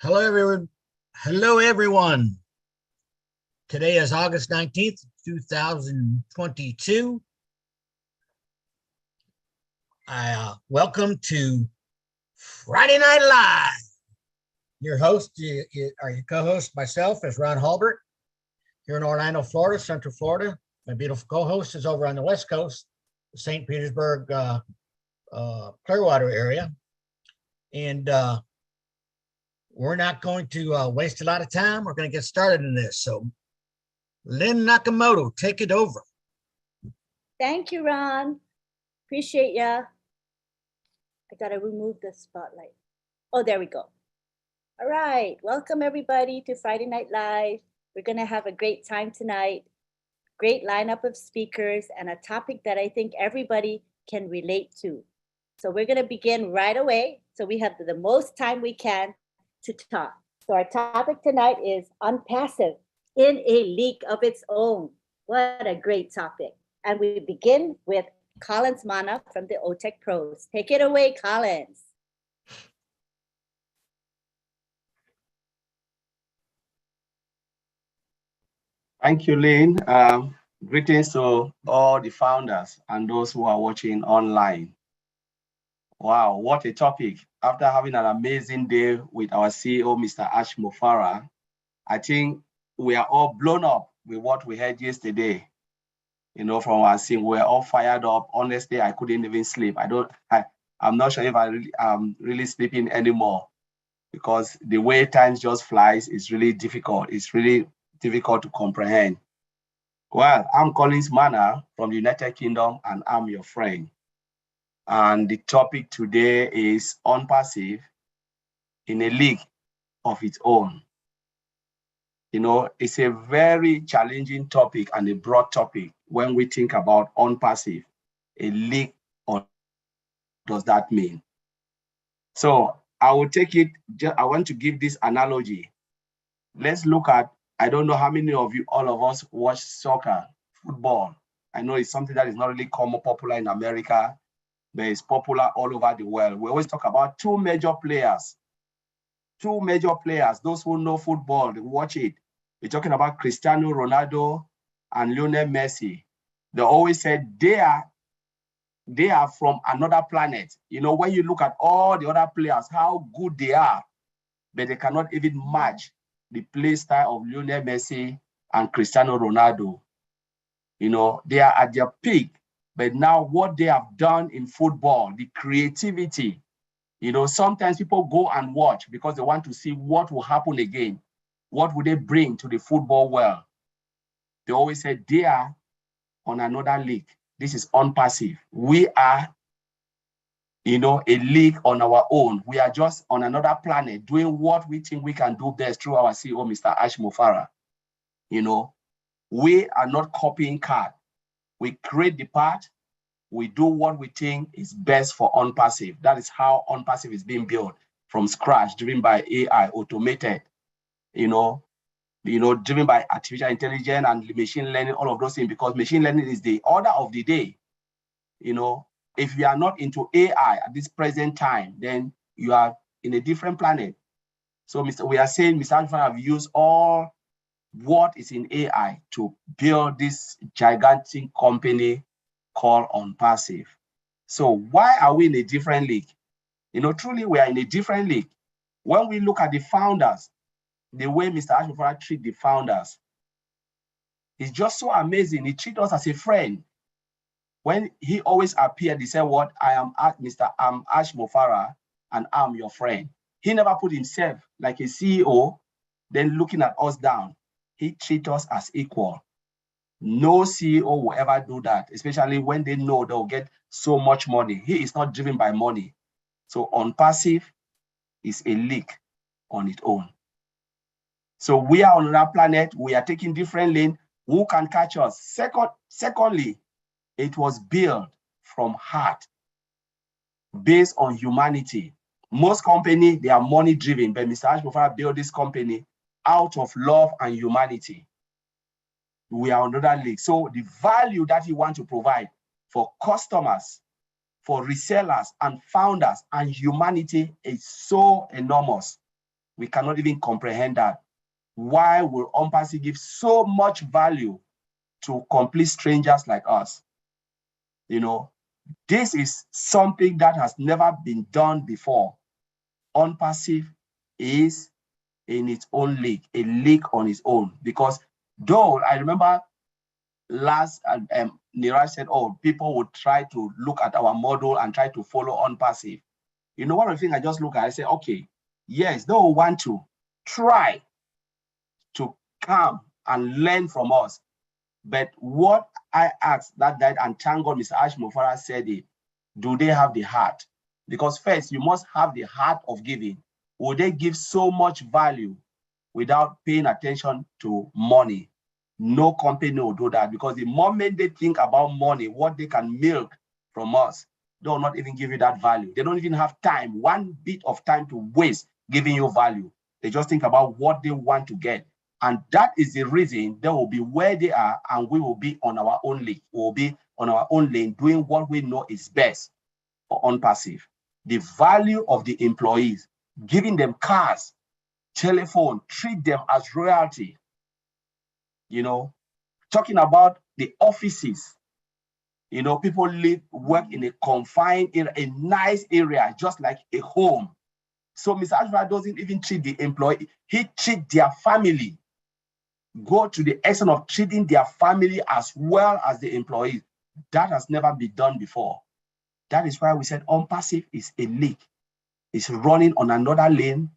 Hello, everyone. Hello, everyone. Today is August 19th, 2022. Welcome to Friday Night Live. Your host, or your co-host, myself, is Ron Halbert here in Orlando, Florida, Central Florida. My beautiful co-host is over on the West Coast, the St. Petersburg, Clearwater area. And we're not going to waste a lot of time. We're going to get started in this. So, Lynn Nakamoto, take it over. Thank you, Ron. Appreciate ya. I gotta remove the spotlight. Oh, there we go. All right. Welcome, everybody, to Friday Night Live. We're going to have a great time tonight. Great lineup of speakers and a topic that I think everybody can relate to. So we're going to begin right away. So we have the most time we can to talk. So our topic tonight is Onpassive in a league of its own. What a great topic. And we begin with Collins Mana from the OTech Pros. Take it away, Collins. Thank you, Lynn. Greetings to all the founders and those who are watching online. Wow, what a topic. After having an amazing day with our CEO, Mr. Ash Mofara, I think we are all blown up with what we heard yesterday. You know, from our scene, we're all fired up. Honestly, I couldn't even sleep. I'm not sure if I'm really sleeping anymore because the way time just flies is really difficult. It's really difficult to comprehend. Well, I'm Collins Mana from the United Kingdom, and I'm your friend. And the topic today is Onpassive in a league of its own. You know, it's a very challenging topic and a broad topic when we think about Onpassive, a league. What does that mean? So I will take it, I want to give this analogy. Let's look at, I don't know how many of you, all of us watch soccer, football. I know it's something that is not really common, popular in America, but it's popular all over the world. We always talk about two major players. Those who know football, they watch it. We're talking about Cristiano Ronaldo and Lionel Messi. They always said they are from another planet. You know, when you look at all the other players, how good they are, but they cannot even match the play style of Lionel Messi and Cristiano Ronaldo. You know, they are at their peak, but now what they have done in football, the creativity, you know, sometimes people go and watch because they want to see what will happen again. What would they bring to the football world? They always say they are on another league. This is Onpassive. We are, you know, a league on our own. We are just on another planet doing what we think we can do best through our CEO, Mr. Ash Mofara. You know, we are not copying card. We create the part. We do what we think is best for Onpassive. That is how Onpassive is being built from scratch, driven by AI, automated, you know, driven by artificial intelligence and machine learning, all of those things, because machine learning is the order of the day. You know, if you are not into AI at this present time, then you are in a different planet. So we are saying Mr. Alpha have used all what is in AI to build this gigantic company called Onpassive. So why are we in a different league? You know, truly we are in a different league. When we look at the founders, the way Mr. Ashmofara treats the founders, it's just so amazing. He treats us as a friend. When he always appeared, he said, "What? I'm Ash Mofara, and I'm your friend." He never put himself like a CEO, then looking at us down. He treats us as equal. No CEO will ever do that, especially when they know they'll get so much money. He is not driven by money. So Onpassive is a league on its own. So we are on another planet. We are taking different lanes. Who can catch us? Secondly, it was built from heart, based on humanity. Most companies, they are money driven, but Mr. Ashmofara built this company out of love and humanity. We are on another league. So the value that he wants to provide for customers for resellers and founders and humanity is so enormous. We cannot even comprehend that. Why will Onpassive give so much value to complete strangers like us? You know, this is something that has never been done before. Onpassive is in its own league, a league on its own. Because though I remember last Niraj said, oh, people would try to look at our model and try to follow Onpassive. You know, one of the things I just look at, I say, okay, yes, they will want to try to come and learn from us. But what I asked that night, and thank God Mr. Ash Mofara said it, do they have the heart? Because first, you must have the heart of giving. Will they give so much value without paying attention to money? No company will do that, because the moment they think about money, what they can milk from us, they will not even give you that value. They don't even have time, one bit of time to waste giving you value. They just think about what they want to get. And that is the reason they will be where they are, and we will be on our own lane. We will be on our own lane doing what we know is best for Onpassive. The value of the employees, giving them cars, telephone, treat them as royalty. You know, talking about the offices, you know, people work in a confined area, a nice area, just like a home. So Mr. Ashford doesn't even treat the employee, he treats their family. Go to the extent of treating their family as well as the employees. That has never been done before. That is why we said Onpassive is a league. It's running on another lane.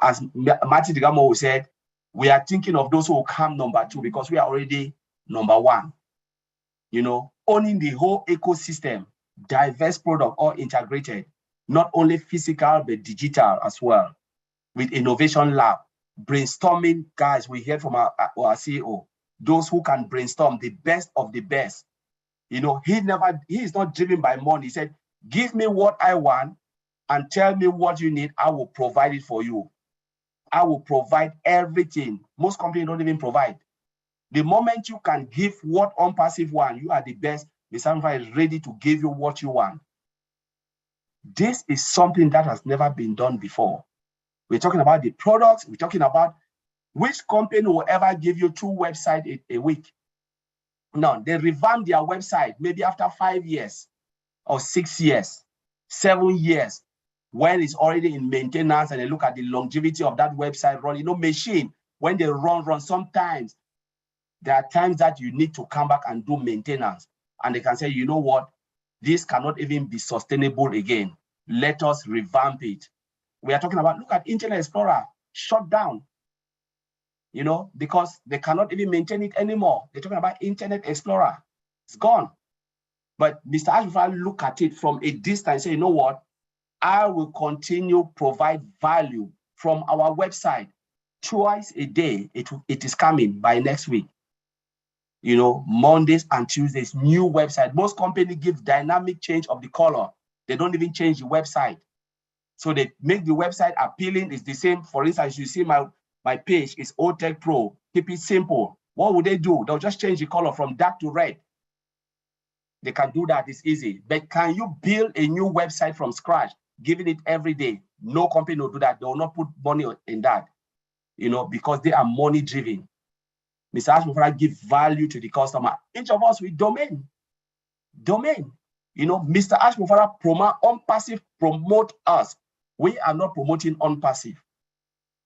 As Martin Digamo said, we are thinking of those who will come number 2 because we are already number 1. You know, owning the whole ecosystem, diverse product, all integrated, not only physical, but digital as well, with innovation lab, brainstorming guys. We heard from our CEO, those who can brainstorm the best of the best. You know, he is not driven by money. He said, give me what I want and tell me what you need. I will provide it for you. I will provide everything. Most companies don't even provide. The moment you can give what Onpassive want, you are the best. The Samfa is ready to give you what you want. This is something that has never been done before. We're talking about the products. We're talking about which company will ever give you 2 websites a week. No, they revamp their website maybe after 5 years or 6 years, 7 years, when it's already in maintenance, and they look at the longevity of that website run. You know, machine, when they run, sometimes there are times that you need to come back and do maintenance. And they can say, you know what, this cannot even be sustainable again. Let us revamp it. We are talking about, look at Internet Explorer, shut down, you know, because they cannot even maintain it anymore. They're talking about Internet Explorer. It's gone. But Mr. Ashford look at it from a distance, say, you know what, I will continue provide value from our website twice a day. It is coming by next week. You know, Mondays and Tuesdays, new website. Most companies give dynamic change of the color. They don't even change the website. So they make the website appealing. It's the same. For instance, you see my page is OTech Pro. Keep it simple. What would they do? They'll just change the color from dark to red. They can do that. It's easy. But can you build a new website from scratch, giving it every day? No company will do that. They will not put money in that, you know, because they are money driven. Mr. Ashmufara give value to the customer. Each of us with domain. You know, Mr. Ashmufara Onpassive promote us. We are not promoting Onpassive.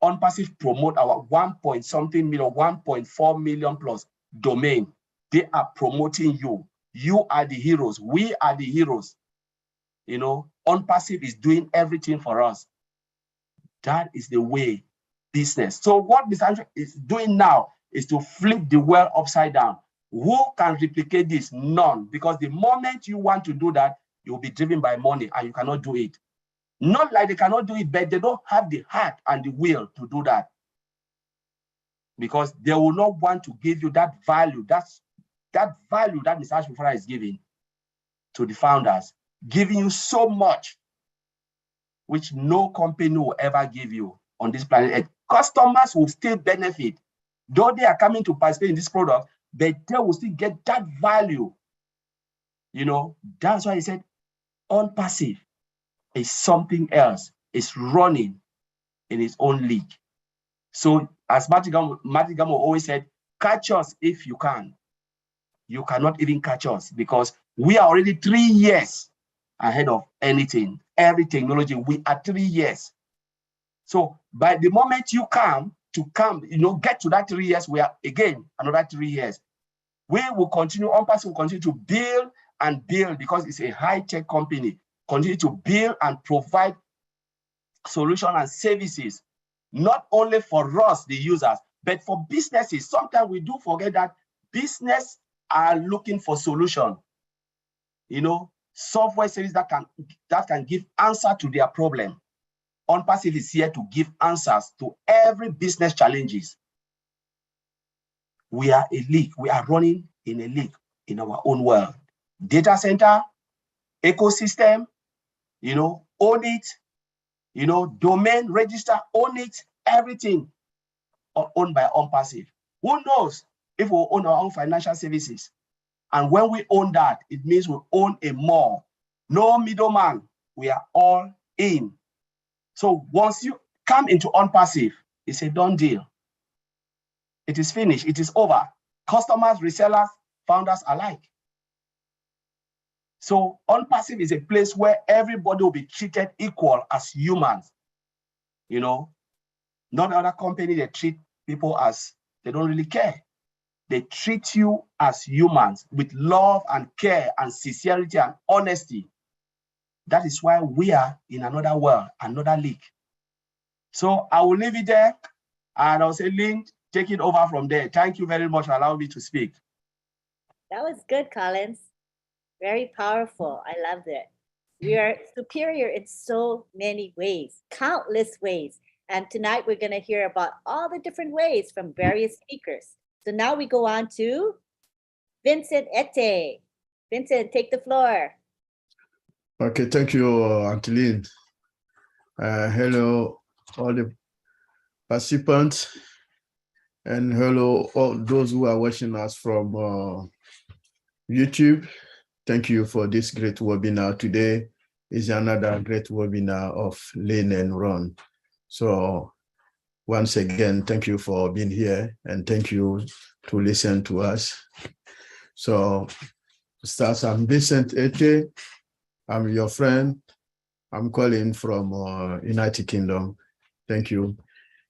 Onpassive promote our 1.something million, 1.4 million plus domain. They are promoting you. You are the heroes. We are the heroes. You know, Onpassive is doing everything for us. That is the way business. So what Mr. Andrew is doing now is to flip the world upside down. Who can replicate this? None. Because the moment you want to do that, you'll be driven by money and you cannot do it. Not like they cannot do it, but they don't have the heart and the will to do that. Because they will not want to give you that value. That's that value that Mr. Ashmufara is giving to the founders, giving you so much, which no company will ever give you on this planet Earth. Customers will still benefit. Though they are coming to participate in this product, but they will still get that value. You know, that's why he said Onpassive is something else. It's running in its own league. So as Matigamo always said, catch us if you can. You cannot even catch us because we are already 3 years ahead of anything. Every technology, we are 3 years. So by the moment you get to that 3 years, we are again another 3 years. We will continue, Onpassive will continue to build and build because it's a high-tech company, continue to build and provide solutions and services, not only for us, the users, but for businesses. Sometimes we do forget that business are looking for solution, software service that can give answer to their problem. Onpassive is here to give answers to every business challenges. We are a league. We are running in a league in our own world. Data center, ecosystem, own it, domain, register, own it, everything owned by Onpassive. Who knows if we own our own financial services? And when we own that, it means we own a mall. No middleman. We are all in. So once you come into Onpassive, it's a done deal. It is finished. It is over. Customers, resellers, founders alike. So Onpassive is a place where everybody will be treated equal as humans. Not other company, they treat people as they don't really care. They treat you as humans with love and care and sincerity and honesty. That is why we are in another world, another league. So I will leave it there and I'll say, Lynn, take it over from there. Thank you very much for allowing me to speak. That was good, Collins. Very powerful. I loved it. We are superior in so many ways, countless ways. And tonight we're going to hear about all the different ways from various speakers. So now we go on to Vincent Ete. Vincent, take the floor. Okay, thank you, Anteline. Hello, all the participants, and hello, all those who are watching us from YouTube. Thank you for this great webinar. Today is another great webinar of Lean and Run. So once again, thank you for being here and thank you to listen to us. So start, I'm Vincent Ete. I'm your friend. I'm calling from United Kingdom. Thank you.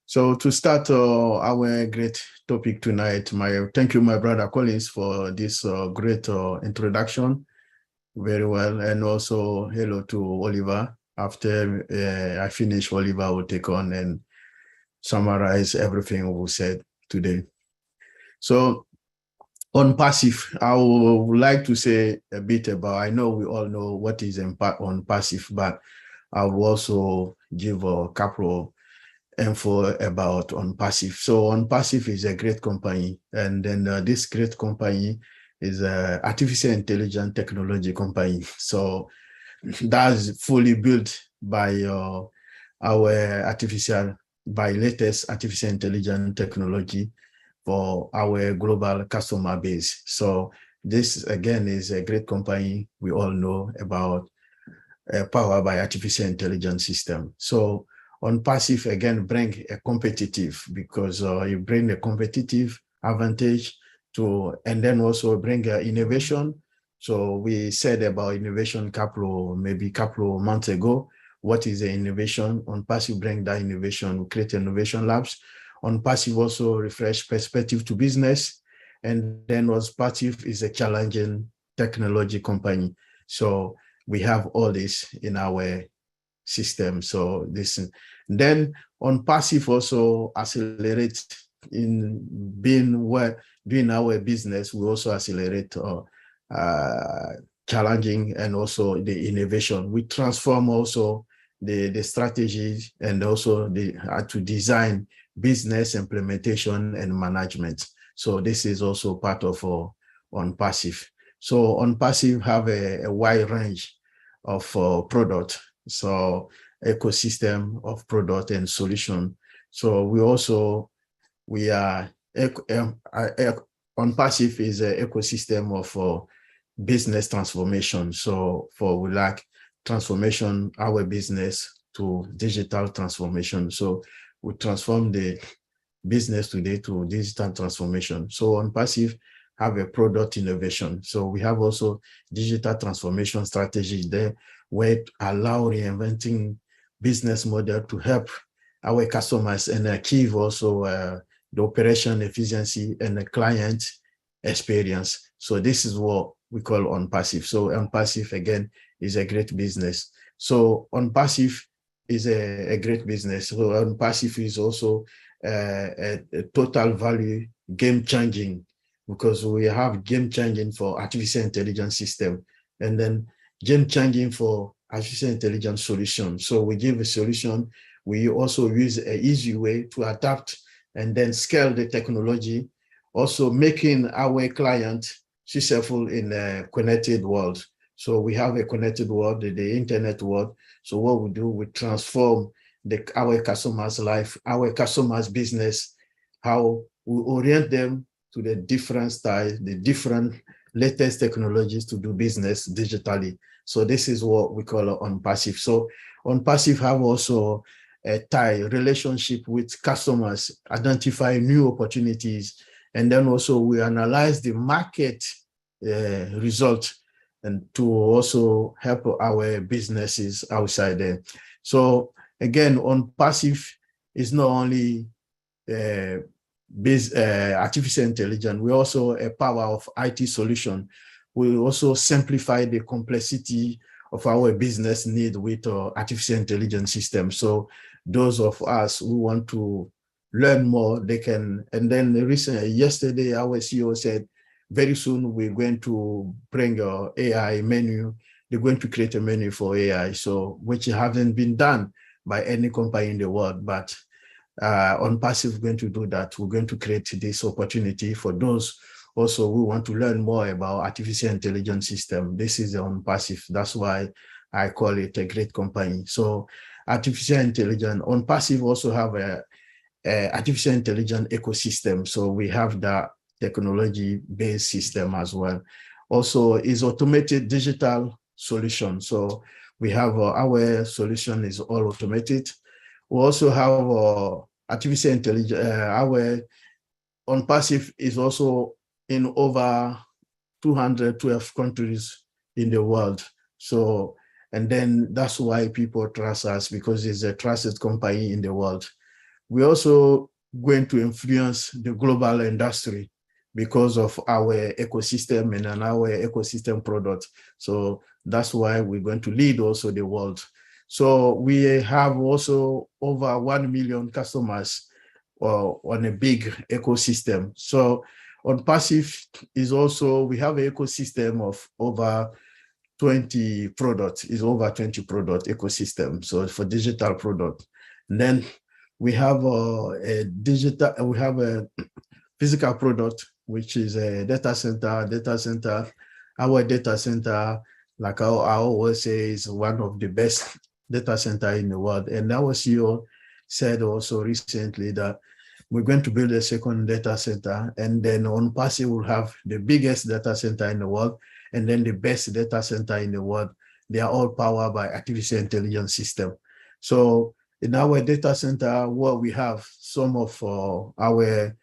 So to start our great topic tonight, thank you, my brother Collins, for this great introduction. Very well. And also hello to Oliver. After I finish, Oliver will take on and summarize everything we said today. So Onpassive, I would like to say a bit about, I know we all know what is Onpassive, but I will also give a couple info about Onpassive. So Onpassive is a great company, and then this great company is an artificial intelligence technology company. So that's fully built by latest artificial intelligence technology for our global customer base. So this again is a great company we all know about, powered by artificial intelligence system. So Onpassive again bring a competitive, because you bring a competitive advantage to, and then also bring innovation. So we said about innovation couple of months ago. What is the innovation? Onpassive bring that innovation, we create innovation labs. Onpassive also refresh perspective to business. And then Onpassive is a challenging technology company. So we have all this in our system. So this, then Onpassive also accelerate in doing our business. We also accelerate challenging and also the innovation. We transform also the strategies and also to design business implementation and management. So this is also part of Onpassive. So Onpassive have a wide range of product, so ecosystem of product and solution. So we are Onpassive is an ecosystem of business transformation. So we like transformation our business to digital transformation. So we transform the business today to digital transformation. So Onpassive have a product innovation. So we have also digital transformation strategy there, where allow reinventing business model to help our customers and achieve also the operation efficiency and the client experience. So this is what we call Onpassive. So Onpassive again is a great business. So Onpassive is a great business. So Onpassive is also a total value game changing, because we have game changing for artificial intelligence system, and then game changing for artificial intelligence solution. So we give a solution. We also use an easy way to adapt and then scale the technology, also making our client successful in a connected world. So we have a connected world, the internet world. So what we do, we transform our customers' life, our customers' business, how we orient them to the different styles, the different latest technologies to do business digitally. So this is what we call Onpassive. So Onpassive have also a tie relationship with customers, identify new opportunities, and then also we analyze the market result and to also help our businesses outside there. So again, Onpassive is not only artificial intelligence, we also a power of IT solution. We also simplify the complexity of our business need with artificial intelligence system. So those of us who want to learn more, they can. And then yesterday, our CEO said, very soon we're going to bring our AI menu. They're going to create a menu for AI, so which hasn't been done by any company in the world, but Onpassive is going to do that. We're going to create this opportunity for those also who want to learn more about artificial intelligence system. This is Onpassive. That's why I call it a great company. So artificial intelligence, Onpassive also have a artificial intelligence ecosystem. So we have that technology-based system as well. Also is automated digital solution. So we have our solution is all automated. We also have artificial intelligence. Our Onpassive is also in over 212 countries in the world. So, and then that's why people trust us, because it's a trusted company in the world. We're also going to influence the global industry because of our ecosystem and our ecosystem product. So that's why we're going to lead also the world. So we have also over 1 million customers on a big ecosystem. So Onpassive is also, we have an ecosystem of over 20 products, is over 20 product ecosystem. So for digital product. And then we have a physical product, which is a data center. Our data center, like I always say, is one of the best data center in the world. And our CEO said also recently that we're going to build a second data center, and then Onpassive will have the biggest data center in the world, and then the best data center in the world. They are all powered by artificial intelligence system. So in our data center, what we have, some of our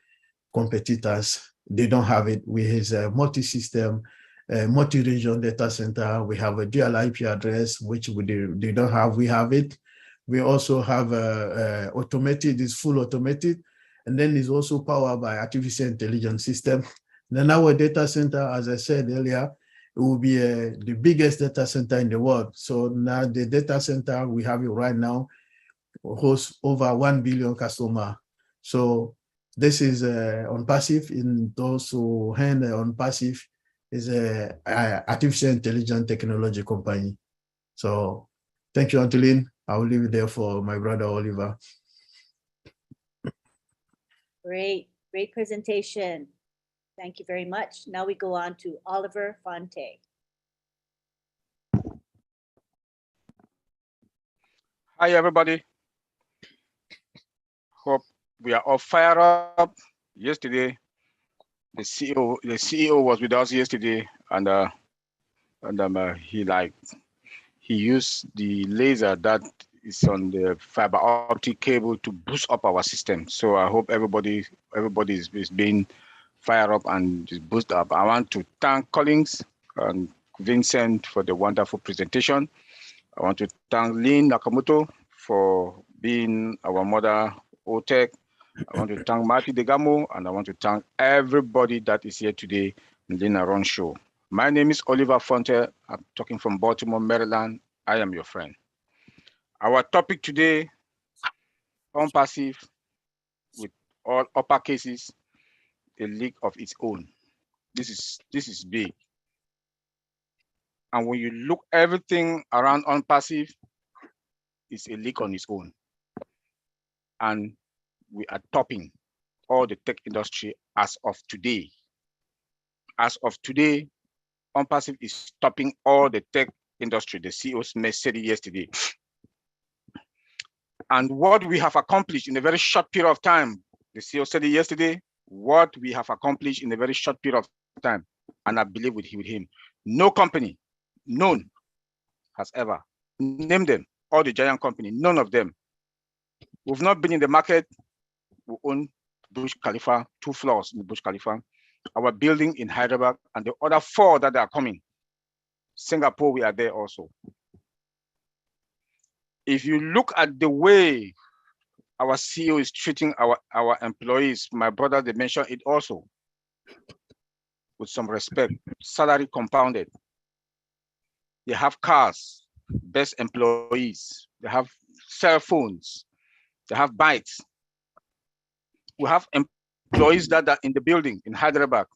competitors, they don't have it. We have a multi-system, multi-region data center. We have a dual IP address, which they don't have. We have it. We also have automated, it's full automated, and then it's also powered by artificial intelligence system. Then our data center, as I said earlier, it will be the biggest data center in the world. So now the data center, we have it right now, hosts over 1 billion customers. So this is Onpassive. In those who hand Onpassive is a artificial intelligence technology company. So thank you, Antolin. I will leave it there for my brother Oliver. Great presentation. Thank you very much. Now we go on to Oliver Fonte. Hi, everybody. Hope we are all fired up. Yesterday, the CEO was with us yesterday, and he he used the laser that is on the fiber optic cable to boost up our system. So I hope everybody is being fired up and is boosted up. I want to thank Collins and Vincent for the wonderful presentation. I want to thank Lynn Nakamoto for being our mother OTEC. I want to thank Marty Degamo, and I want to thank everybody that is here today in the Naron Show. My name is Oliver Fonte. I'm talking from Baltimore, Maryland. I am your friend. Our topic today, Onpassive, with all upper cases, a league of its own. This is big. And when you look everything around Onpassive, it's a league on its own. And we are topping all the tech industry as of today. As of today, Onpassive is topping all the tech industry. The CEO said it yesterday. And what we have accomplished in a very short period of time, the CEO said it yesterday, what we have accomplished in a very short period of time, and I believe with him, no company, none has ever, name them, all the giant company, none of them. We've not been in the market. We own Burj Khalifa, 2 floors in the Burj Khalifa, our building in Hyderabad, and the other 4 that are coming. Singapore, we are there also. If you look at the way our CEO is treating our employees, my brother, they mentioned it also, with some respect, salary compounded. They have cars, best employees, they have cell phones, they have bikes. We have employees that are in the building in Hyderabad.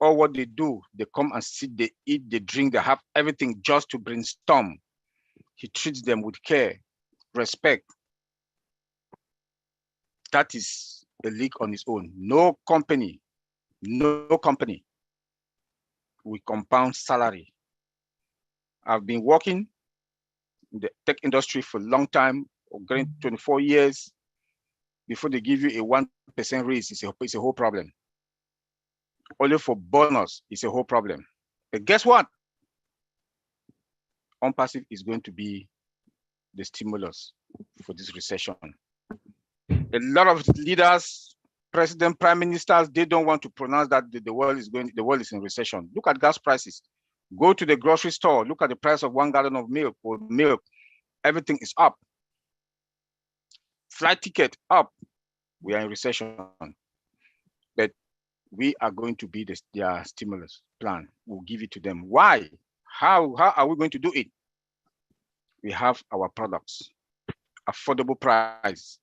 All what they do, they come and sit, they eat, they drink, they have everything just to brainstorm. He treats them with care, respect. That is a league on its own. No company will compound salary. I've been working in the tech industry for a long time, going 24 years. Before they give you a 1% raise, it's a whole problem. Only for bonus, it's a whole problem. But guess what? Onpassive is going to be the stimulus for this recession. A lot of leaders, president, prime ministers, they don't want to pronounce that the world is in recession. Look at gas prices. Go to the grocery store, look at the price of 1 gallon of milk or milk. Everything is up. Flight ticket up. We are in recession. But we are going to be their stimulus plan. We'll give it to them. Why? How are we going to do it? We have our products, affordable price.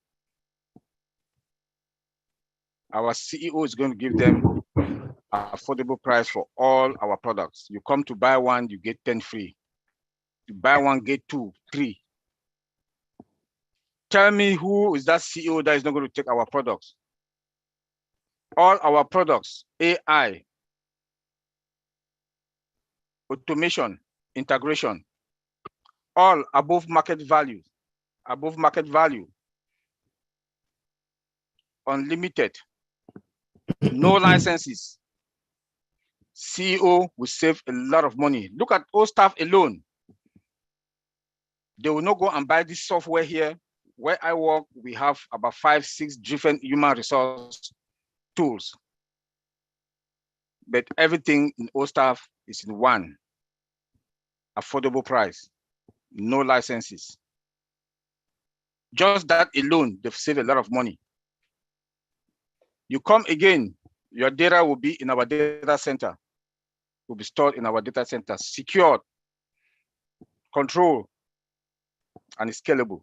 Our CEO is going to give them affordable price for all our products. You come to buy one, you get 10 free. You buy one, get 2, 3. Tell me who is that CEO that is not going to take our products? All our products, AI, automation, integration, all above market value, unlimited, no licenses. CEO will save a lot of money. Look at all staff alone. They will not go and buy this software here. Where I work, we have about 5, 6 different human resource tools. But everything in all staff is in one. Affordable price, no licenses. Just that alone, they've saved a lot of money. You come again, your data will be in our data center, will be stored in our data center, secured, controlled, and scalable.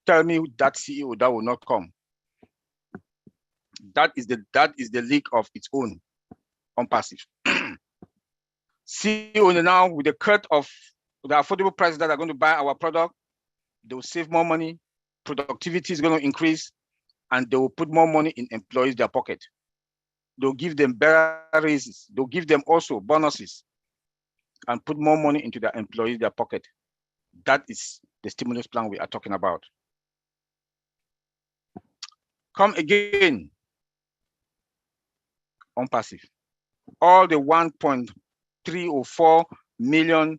Tell me that CEO that will not come. That is the league of its own, Onpassive. CEO now with the cut of the affordable prices that are going to buy our product, they will save more money, productivity is going to increase, and they will put more money in employees' their pocket. They'll give them better raises. They'll give them also bonuses and put more money into their employees' their pocket. That is the stimulus plan we are talking about. Come again, Onpassive. All the 1.3 or 4 million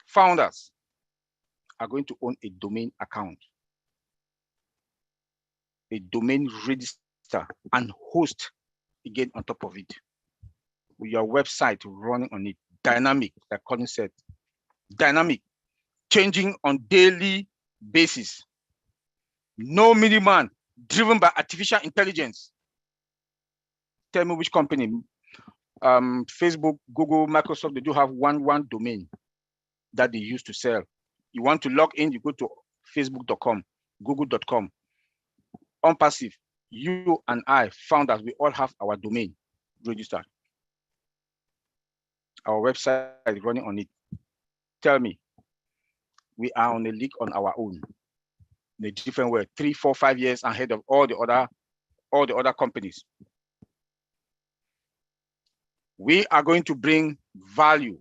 founders are going to own a domain account, a domain register, and host again on top of it with your website running on it. Dynamic, like Colin said, dynamic, changing on daily basis. No middleman, driven by artificial intelligence. Tell me which company, Facebook, Google, Microsoft, they do have one domain that they use to sell. You want to log in, you go to facebook.com, google.com. Onpassive, you and I, founders, we all have our domain registered. Our website is running on it. Tell me, we are on a league on our own in a different way, 3, 4, 5 years ahead of all the other companies. We are going to bring value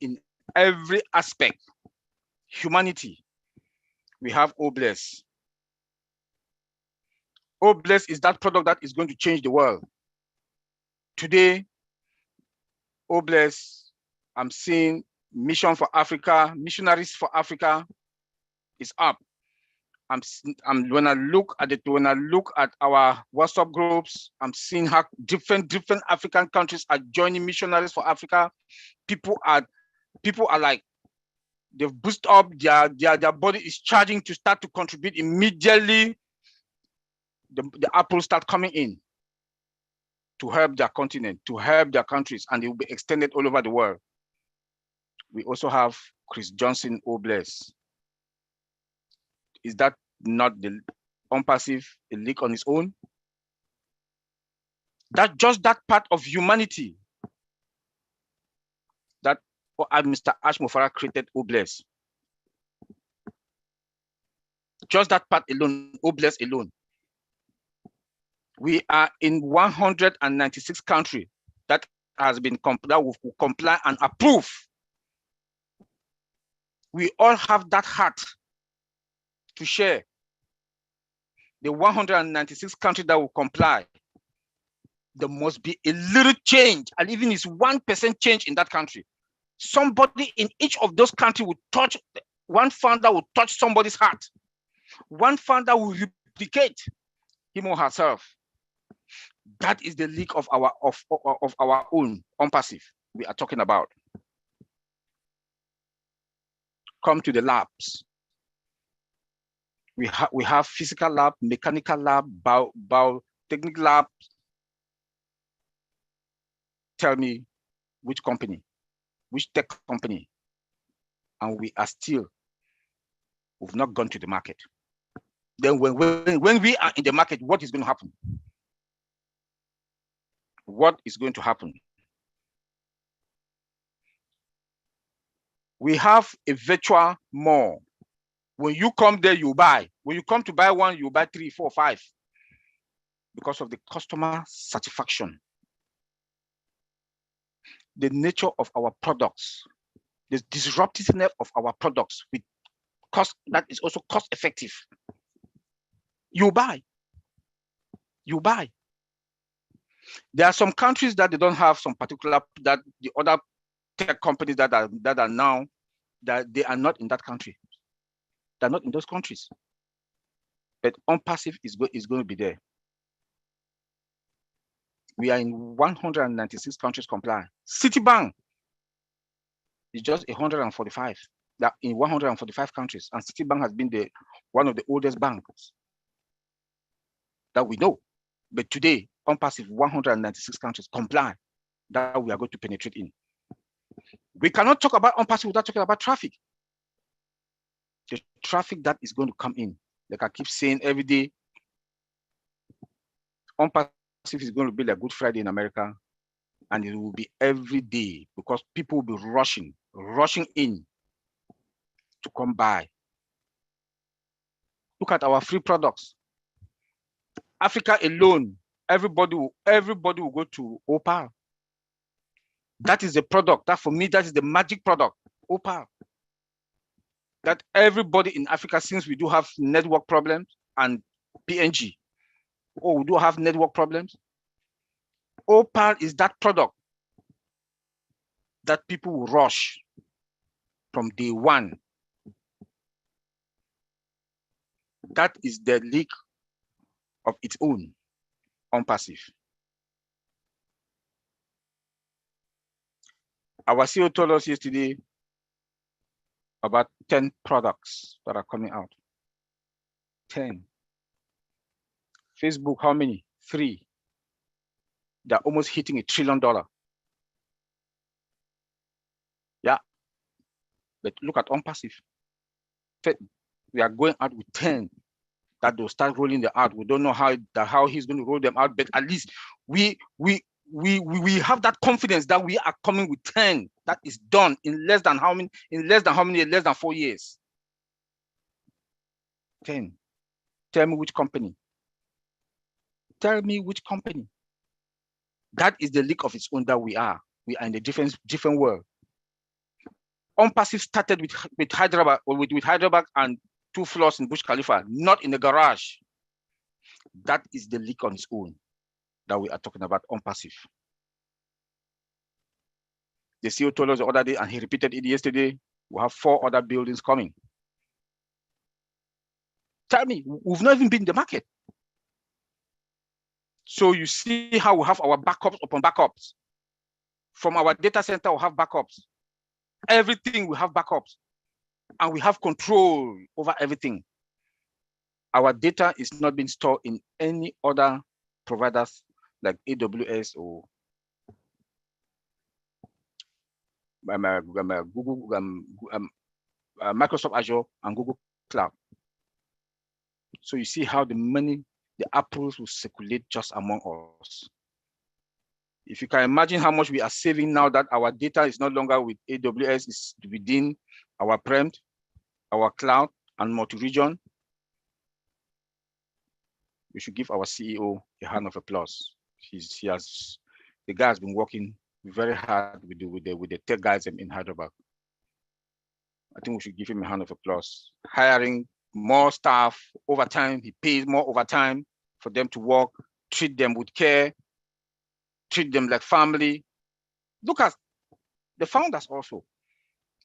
in every aspect. Humanity. We have Obless. Obless is that product that is going to change the world. Today, Obless, I'm seeing Mission for Africa, Missionaries for Africa is up. When I look at our WhatsApp groups, I'm seeing how different African countries are joining Missionaries for Africa. People are like, they've boosted up their body is charging to start to contribute immediately. The apples start coming in to help their continent, to help their countries, and it will be extended all over the world. We also have Chris Johnson Obless. Is that not the Onpassive, a league on its own? That just that part of humanity that Mr. Ashmofara created Obless. Just that part alone, Obless alone. We are in 196 countries that has been that will comply and approve. We all have that heart to share. The 196 countries that will comply, there must be a little change, and even it's 1% change in that country. Somebody in each of those countries will touch, one founder will touch somebody's heart. One founder will replicate him or herself. That is the league of our own Onpassive we are talking about. Come to the labs. We have physical lab, mechanical lab, biotechnical lab. Tell me which company, which tech company, and we've not gone to the market. Then when we are in the market, what is going to happen? What is going to happen? We have a virtual mall. When you come there, you buy. When you come to buy one, you buy 3, 4, 5 because of the customer satisfaction. The nature of our products, the disruptiveness of our products with cost that is also cost effective. You buy. You buy. There are some countries that they don't have some particular, that the other tech companies that are now, that they are not in that country. They're not in those countries. But Onpassive is going to be there. We are in 196 countries comply. Citibank is just 145. That in 145 countries, and Citibank has been one of the oldest banks that we know. But today, Onpassive 196 countries comply that we are going to penetrate in. We cannot talk about Onpassive without talking about traffic. The traffic that is going to come in, like I keep saying every day, Onpassive is going to be like Good Friday in America, and it will be every day because people will be rushing in to come by. Look at our free products. Africa alone, everybody will go to Opal. That is the product. That for me, that is the magic product, Opal. That everybody in Africa, since we do have network problems and PNG, we do have network problems, Opal is that product that people will rush from day one. That is the league of its own, Onpassive. Our CEO told us yesterday about 10 products that are coming out. 10. Facebook, how many? 3. They're almost hitting $1 trillion. Yeah. But look at Onpassive. We are going out with 10 that they'll start rolling them out. We don't know how he's going to roll them out, but at least we have that confidence that we are coming with 10 that is done in less than how many? In less than 4 years. 10. Tell me which company. Tell me which company. That is the league of its own that we are. We are in a different world. Onpassive started with Hyderabad, or with Hyderabad and 2 floors in Burj Khalifa, not in the garage. That is the league on its own that we are talking about, Onpassive. The CEO told us the other day, and he repeated it yesterday, we have 4 other buildings coming. Tell me, we've not even been in the market. So you see how we have our backups upon backups. From our data center, we have backups. Everything we have backups. And we have control over everything. Our data is not being stored in any other providers like AWS or Google, Microsoft Azure and Google Cloud. So you see how the apples will circulate just among us. If you can imagine how much we are saving now that our data is no longer with AWS, it's within our prem, our cloud, and multi-region, we should give our CEO a hand of applause. The guy has been working very hard with the tech guys in Hyderabad. I think we should give him a hand of applause. Hiring more staff, overtime, he pays more overtime for them to work, treat them with care, treat them like family. Look at the founders also.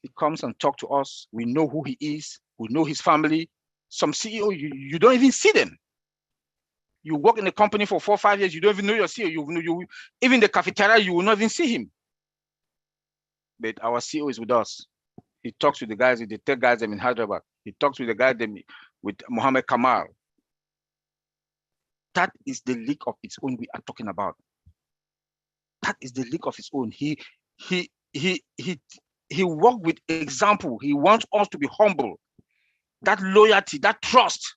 He comes and talks to us. We know who he is. We know his family. Some CEO, you don't even see them. You work in a company for 4 or 5 years, you don't even know your CEO. Even the cafeteria, you will not even see him. But our CEO is with us. He talks with the guys, the tech guys in Hyderabad. He talks with the guys with Mohammed Kamal. That is the league of its own we are talking about. That is the league of its own. He worked with example. He wants us to be humble. That loyalty, that trust.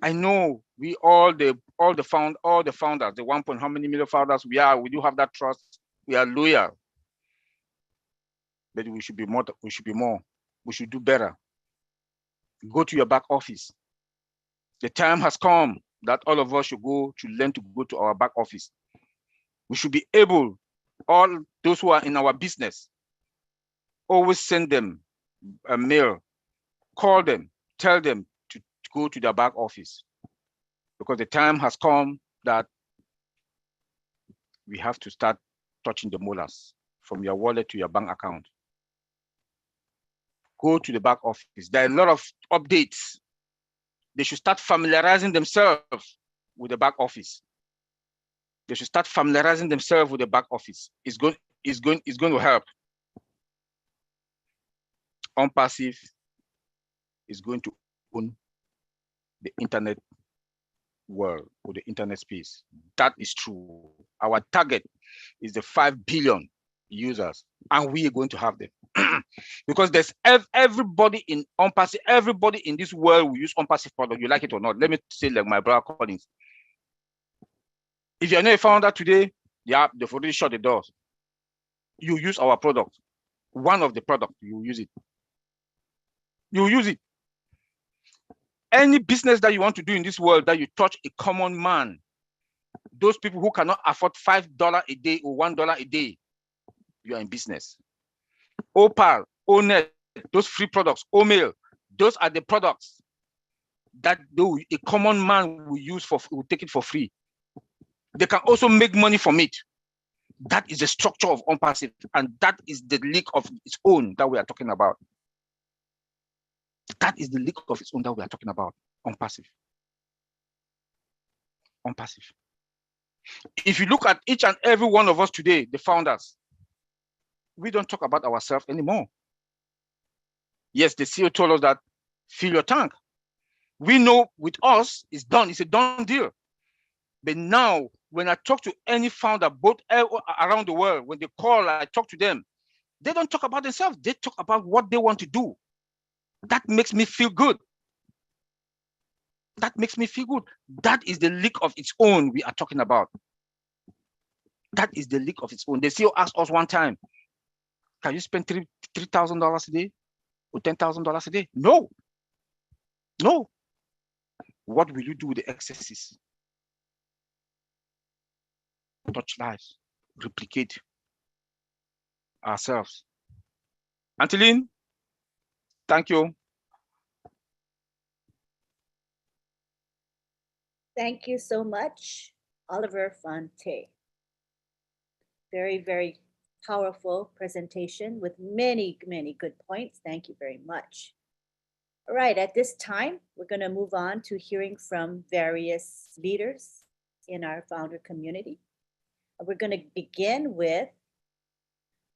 I know we all the founders, the 1 point how many million founders we are, we do have that trust. We are loyal. But we should be more. We should be more. We should do better. Go to your back office. The time has come that all of us should learn to go to our back office. We should be able, all those who are in our business, always send them a mail, call them, tell them to go to their back office. Because the time has come that we have to start touching the molars from your wallet to your bank account. Go to the back office. There are a lot of updates. They should start familiarizing themselves with the back office. They should start familiarizing themselves with the back office. It's going to help. Onpassive is going to own the internet world or the internet space. That is true. Our target is the 5 billion users, and we are going to have them. Because there's everybody in Onpassive, everybody in this world will use Onpassive product, you like it or not. Let me say like my brother Collins. If you're not a founder today, yeah, they've already shut the doors. You use our product. One of the products, you use it. You use it. Any business that you want to do in this world that you touch a common man, those people who cannot afford $5 a day or $1 a day, you are in business. Opal, Onet, those free products, Omail, those are the products that a common man will use will take it for free. they can also make money from it. That is the structure of Onpassive, and that is the league of its own that we are talking about. That is the league of its own that we are talking about. Onpassive. Onpassive. If you look at each and every one of us today, the founders, we don't talk about ourselves anymore. Yes, the CEO told us that fill your tank. We know with us, it's done. It's a done deal. But now, when I talk to any founder, both around the world, when they call, I talk to them, they don't talk about themselves. They talk about what they want to do. That makes me feel good. That makes me feel good. That is the league of its own we are talking about. That is the league of its own. The CEO asked us one time, can you spend $3,000 a day or $10,000 a day? No. No. What will you do with the excesses? Touch lives, replicate ourselves. Antolin, thank you. Thank you so much, Oliver Fonte. Very, very powerful presentation with many, many good points. Thank you very much. All right, at this time, we're going to move on to hearing from various leaders in our founder community. We're going to begin with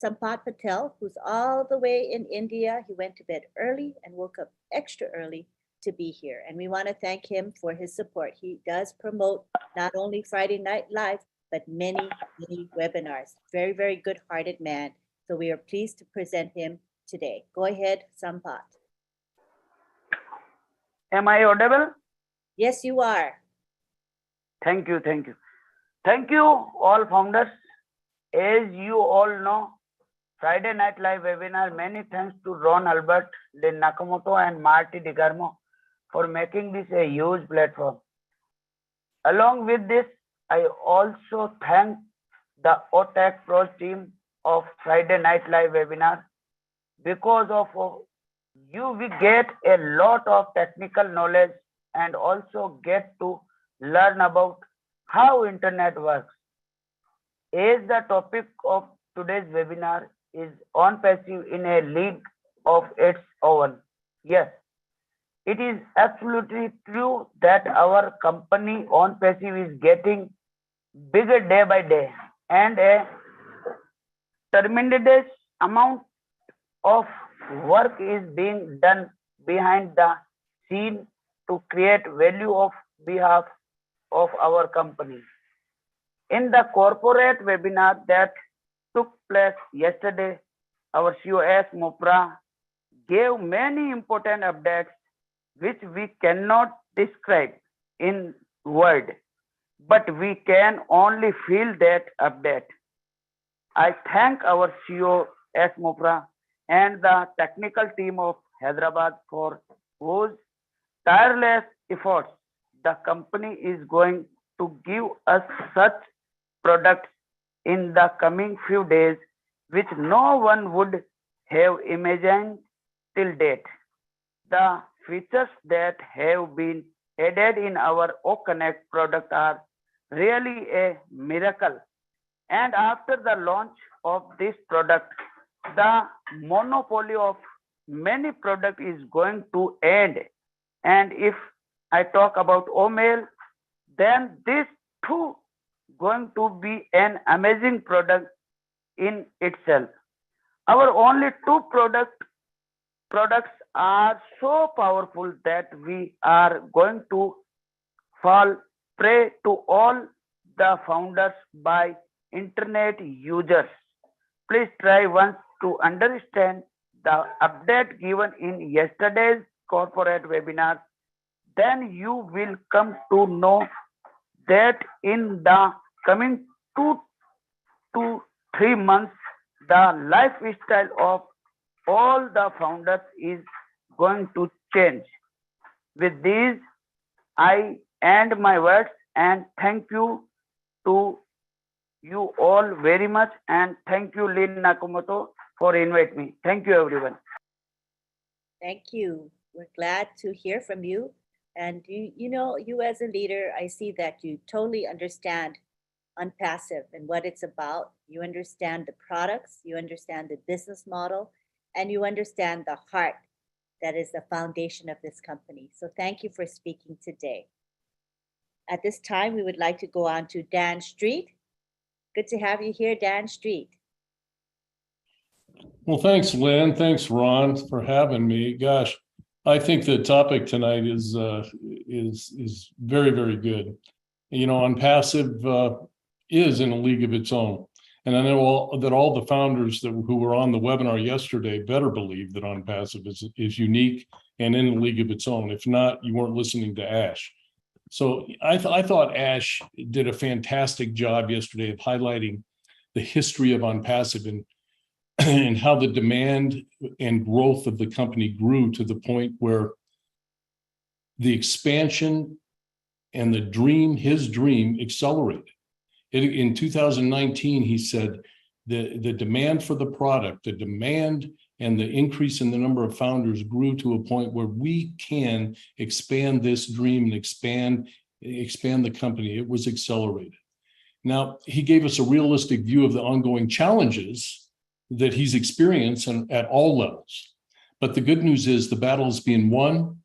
Sampath Patel, who's all the way in India. He went to bed early and woke up extra early to be here. And we want to thank him for his support. He does promote not only Friday Night Live, but many, many webinars. Very, very good-hearted man. So we are pleased to present him today. Go ahead, Sampath. Am I audible? Yes, you are. Thank you, thank you. Thank you, all founders. As you all know, Friday Night Live webinar, many thanks to Ron Albert, Lynn Nakamoto, and Marty DeGarmo for making this a huge platform. Along with this, I also thank the OTAC Pros team of Friday Night Live webinar. Because of you, we get a lot of technical knowledge and also get to learn about how internet works. As the topic of today's webinar is Onpassive in a league of its own. Yes, it is absolutely true that our company Onpassive is getting bigger day by day, and a tremendous amount of work is being done behind the scene to create value of behalf of our company. In the corporate webinar that took place yesterday, our COS Mopra gave many important updates which we cannot describe in word, but we can only feel that update. I thank our COS Mopra and the technical team of Hyderabad for whose tireless efforts the company is going to give us such products in the coming few days, which no one would have imagined till date. The features that have been added in our OConnect product are really a miracle. And after the launch of this product, the monopoly of many products is going to end. And if I talk about OMail, then this too going to be an amazing product in itself. Our only two products are so powerful that we are going to fall prey to all the founders by internet users. Please try once to understand the update given in yesterday's corporate webinar. Then you will come to know that in the coming 2 to 3 months, the lifestyle of all the founders is going to change. With these, I end my words and thank you to you all very much, and thank you, Lynn Nakamoto, for inviting me. Thank you, everyone. Thank you. We're glad to hear from you. And you know, you as a leader, I see that you totally understand Onpassive and what it's about. You understand the products, you understand the business model, and you understand the heart that is the foundation of this company. So thank you for speaking today. At this time, we would like to go on to Dan Street. Good to have you here, Dan Street. Well, thanks, Lynn. Thanks, Ron, for having me. Gosh, I think the topic tonight is very, very good. You know, Onpassive is in a league of its own. And I know all the founders who were on the webinar yesterday better believe that Onpassive is unique and in a league of its own. If not, you weren't listening to Ash. So I thought Ash did a fantastic job yesterday of highlighting the history of Onpassive and how the demand and growth of the company grew to the point where the expansion and the dream, his dream, accelerated. In 2019, he said the demand for the product, the demand and the increase in the number of founders grew to a point where we can expand this dream and expand the company. It was accelerated. Now, he gave us a realistic view of the ongoing challenges that he's experienced at all levels. But the good news is the battle is being won.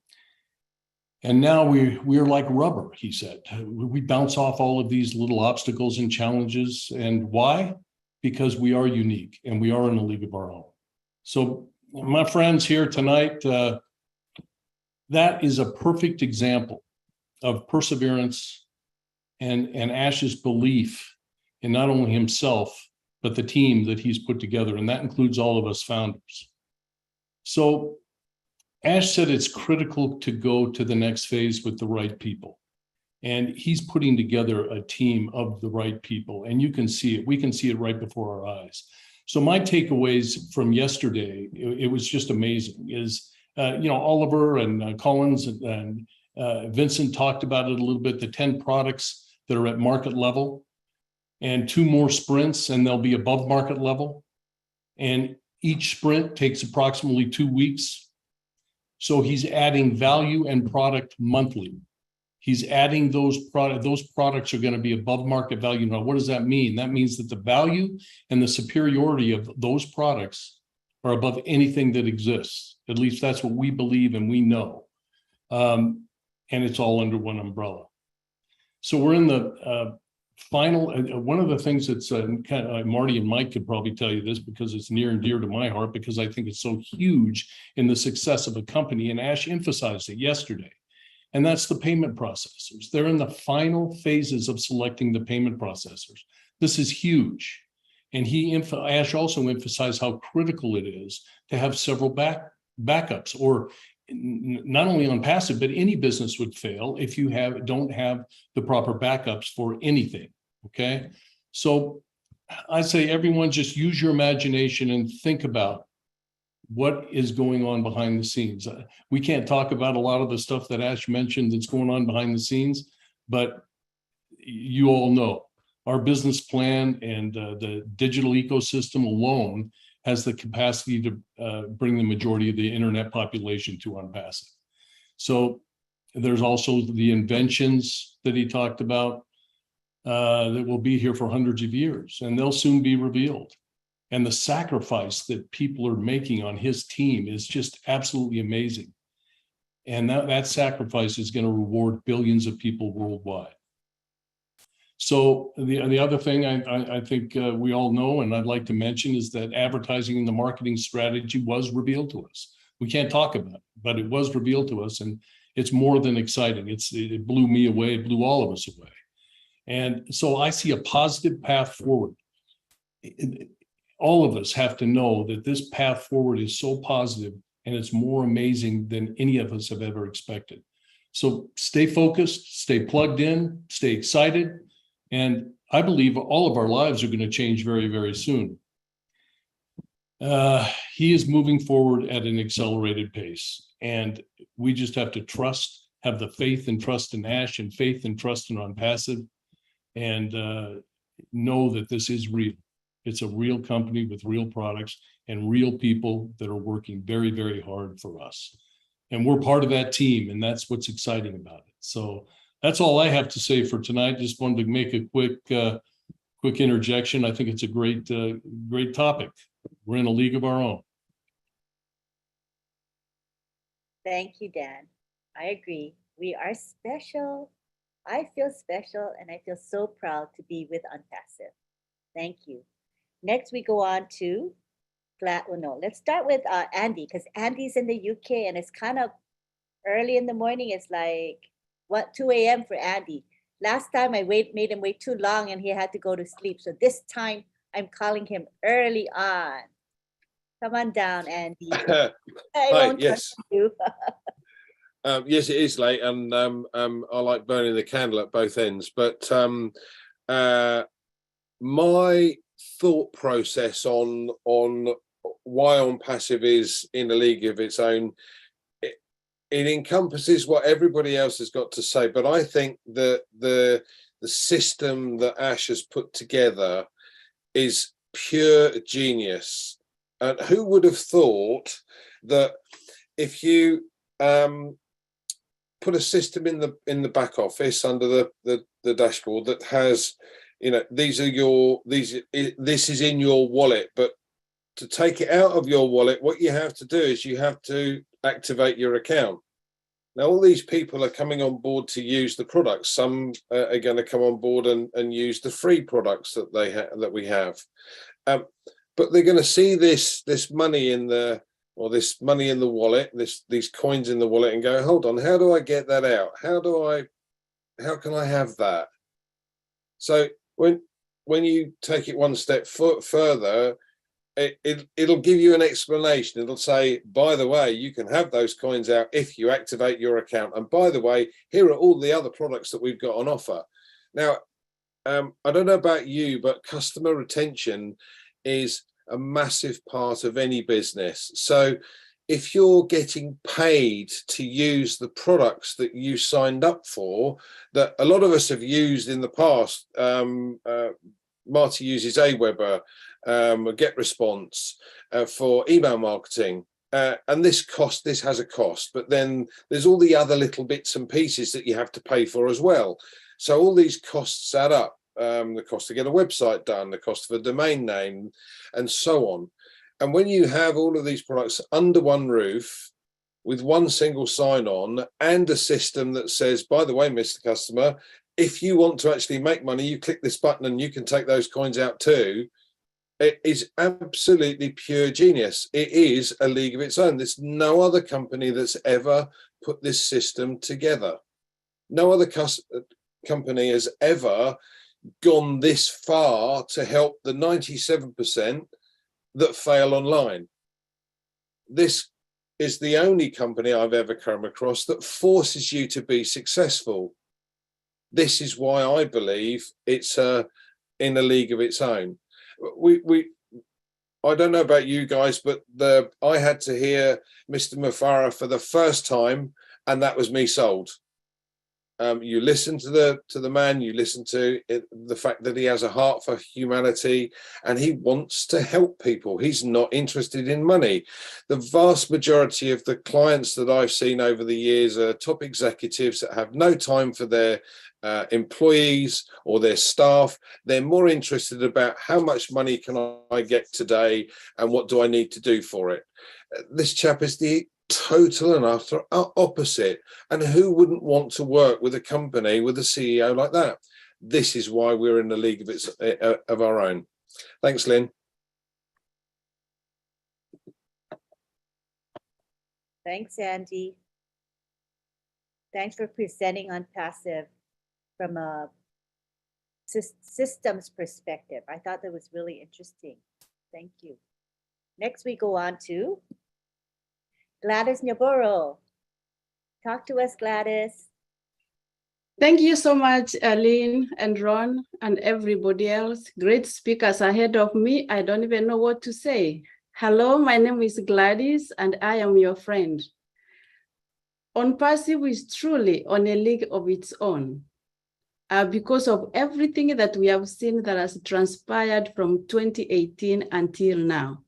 And now we're like rubber, he said. We bounce off all of these little obstacles and challenges. And why? Because we are unique and we are in a league of our own. So my friends here tonight, that is a perfect example of perseverance and Ash's belief in not only himself, but the team that he's put together. And that includes all of us founders. So Ash said it's critical to go to the next phase with the right people. And he's putting together a team of the right people. And you can see it. We can see it right before our eyes. So my takeaways from yesterday, it was just amazing, is, Oliver and Collins and Vincent talked about it a little bit, the 10 products that are at market level and 2 more sprints and they'll be above market level. And each sprint takes approximately 2 weeks. So he's adding value and product monthly. He's adding those products. Those products are going to be above market value. Now, what does that mean? That means that the value and the superiority of those products are above anything that exists. At least that's what we believe and we know. And it's all under one umbrella. So we're in the final, one of the things that's Marty and Mike could probably tell you this because it's near and dear to my heart, because I think it's so huge in the success of a company. And Ash emphasized it yesterday. And that's the payment processors. They're in the final phases of selecting the payment processors. This is huge. And Ash also emphasized how critical it is to have several backups, or not only Onpassive, but any business would fail if you don't have the proper backups for anything, okay? So I say everyone just use your imagination and think about what is going on behind the scenes. We can't talk about a lot of the stuff that Ash mentioned that's going on behind the scenes, but you all know our business plan and the digital ecosystem alone has the capacity to bring the majority of the internet population to Onpassive. So there's also the inventions that he talked about that will be here for hundreds of years, and they'll soon be revealed. And the sacrifice that people are making on his team is just absolutely amazing. And that sacrifice is going to reward billions of people worldwide. So the other thing I think we all know, and I'd like to mention, is that advertising and the marketing strategy was revealed to us. We can't talk about it, but it was revealed to us, and it's more than exciting. It blew me away. It blew all of us away. And so I see a positive path forward. All of us have to know that this path forward is so positive, and it's more amazing than any of us have ever expected. So stay focused, stay plugged in, stay excited. And I believe all of our lives are going to change very, very soon. He is moving forward at an accelerated pace. And we just have to trust, have the faith and trust in Ash and faith and trust in Onpassive, and know that this is real. It's a real company with real products and real people that are working very, very hard for us. And we're part of that team, and that's what's exciting about it. So that's all I have to say for tonight. Just wanted to make a quick quick interjection. I think it's a great, great topic. We're in a league of our own. Thank you, Dan. I agree. We are special. I feel special, and I feel so proud to be with Onpassive. Thank you. Next, we go on to let's start with Andy, because Andy's in the UK, and it's kind of early in the morning. It's like, 2 a.m. for Andy. Last time I made him wait too long, and he had to go to sleep. So this time, I'm calling him early on. Come on down, Andy. Hi, yes. You. Yes, it is late, and I like burning the candle at both ends. But my thought process on why Onpassive is in a league of its own, it encompasses what everybody else has got to say. But I think that the system that Ash has put together is pure genius. And who would have thought that if you put a system in the back office under the dashboard that has, this is in your wallet, but to take it out of your wallet, what you have to do is you have to activate your account. Now, all these people are coming on board to use the products. Some are going to come on board and use the free products that we have. But they're going to see this money in the wallet, these coins in the wallet, and go, hold on, how do I get that out? How can I have that? So when you take it one step further, it'll give you an explanation. It'll say, by the way, you can have those coins out if you activate your account. And by the way, here are all the other products that we've got on offer. Now, I don't know about you, but customer retention is a massive part of any business. So if you're getting paid to use the products that you signed up for, that a lot of us have used in the past, Marty uses Aweber, GetResponse for email marketing. And this has a cost, but then there's all the other little bits and pieces that you have to pay for as well. So all these costs add up. The cost to get a website done, the cost of a domain name, and so on. And when you have all of these products under one roof with one single sign-on and a system that says, by the way, Mr. Customer, if you want to actually make money, you click this button and you can take those coins out too. It is absolutely pure genius. It is a league of its own. There's no other company that's ever put this system together. No other company has ever gone this far to help the 97% that fail online. This is the only company I've ever come across that forces you to be successful. This is why I believe it's in a league of its own. I don't know about you guys, but I had to hear Mr. Mufara for the first time, and that was me sold. You listen to the man, you listen to the fact that he has a heart for humanity and he wants to help people. He's not interested in money. The vast majority of the clients that I've seen over the years are top executives that have no time for their employees or their staff. They're more interested about how much money can I get today and what do I need to do for it. This chap is the total and utter opposite. And who wouldn't want to work with a company with a CEO like that? This is why we're in the league of our own. Thanks, Lynn. Thanks, Andy. Thanks for presenting Onpassive from a systems perspective. I thought that was really interesting. Thank you. Next, we go on to Gladys Nyaboro. Talk to us, Gladys. Thank you so much, Aline and Ron and everybody else. Great speakers ahead of me. I don't even know what to say. Hello, my name is Gladys and I am your friend. Onpassive is truly on a league of its own because of everything that we have seen that has transpired from 2018 until now.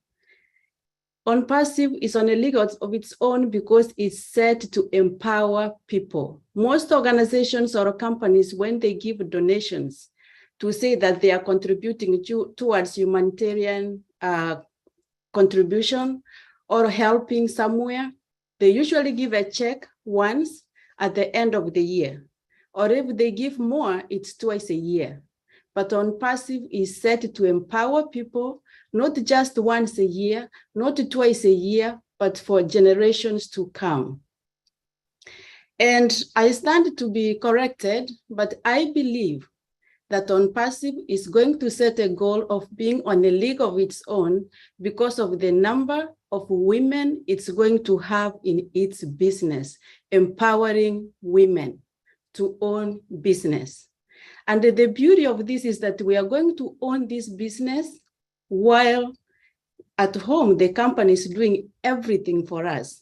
Onpassive is on a league of its own because it's set to empower people. Most organizations or companies, when they give donations, to say that they are contributing towards humanitarian contribution or helping somewhere, they usually give a check once at the end of the year. Or if they give more, it's twice a year. But Onpassive is set to empower people, not just once a year, not twice a year, but for generations to come. And I stand to be corrected, but I believe that Onpassive is going to set a goal of being on a league of its own because of the number of women it's going to have in its business, empowering women to own business. And the beauty of this is that we are going to own this business while at home, the company is doing everything for us.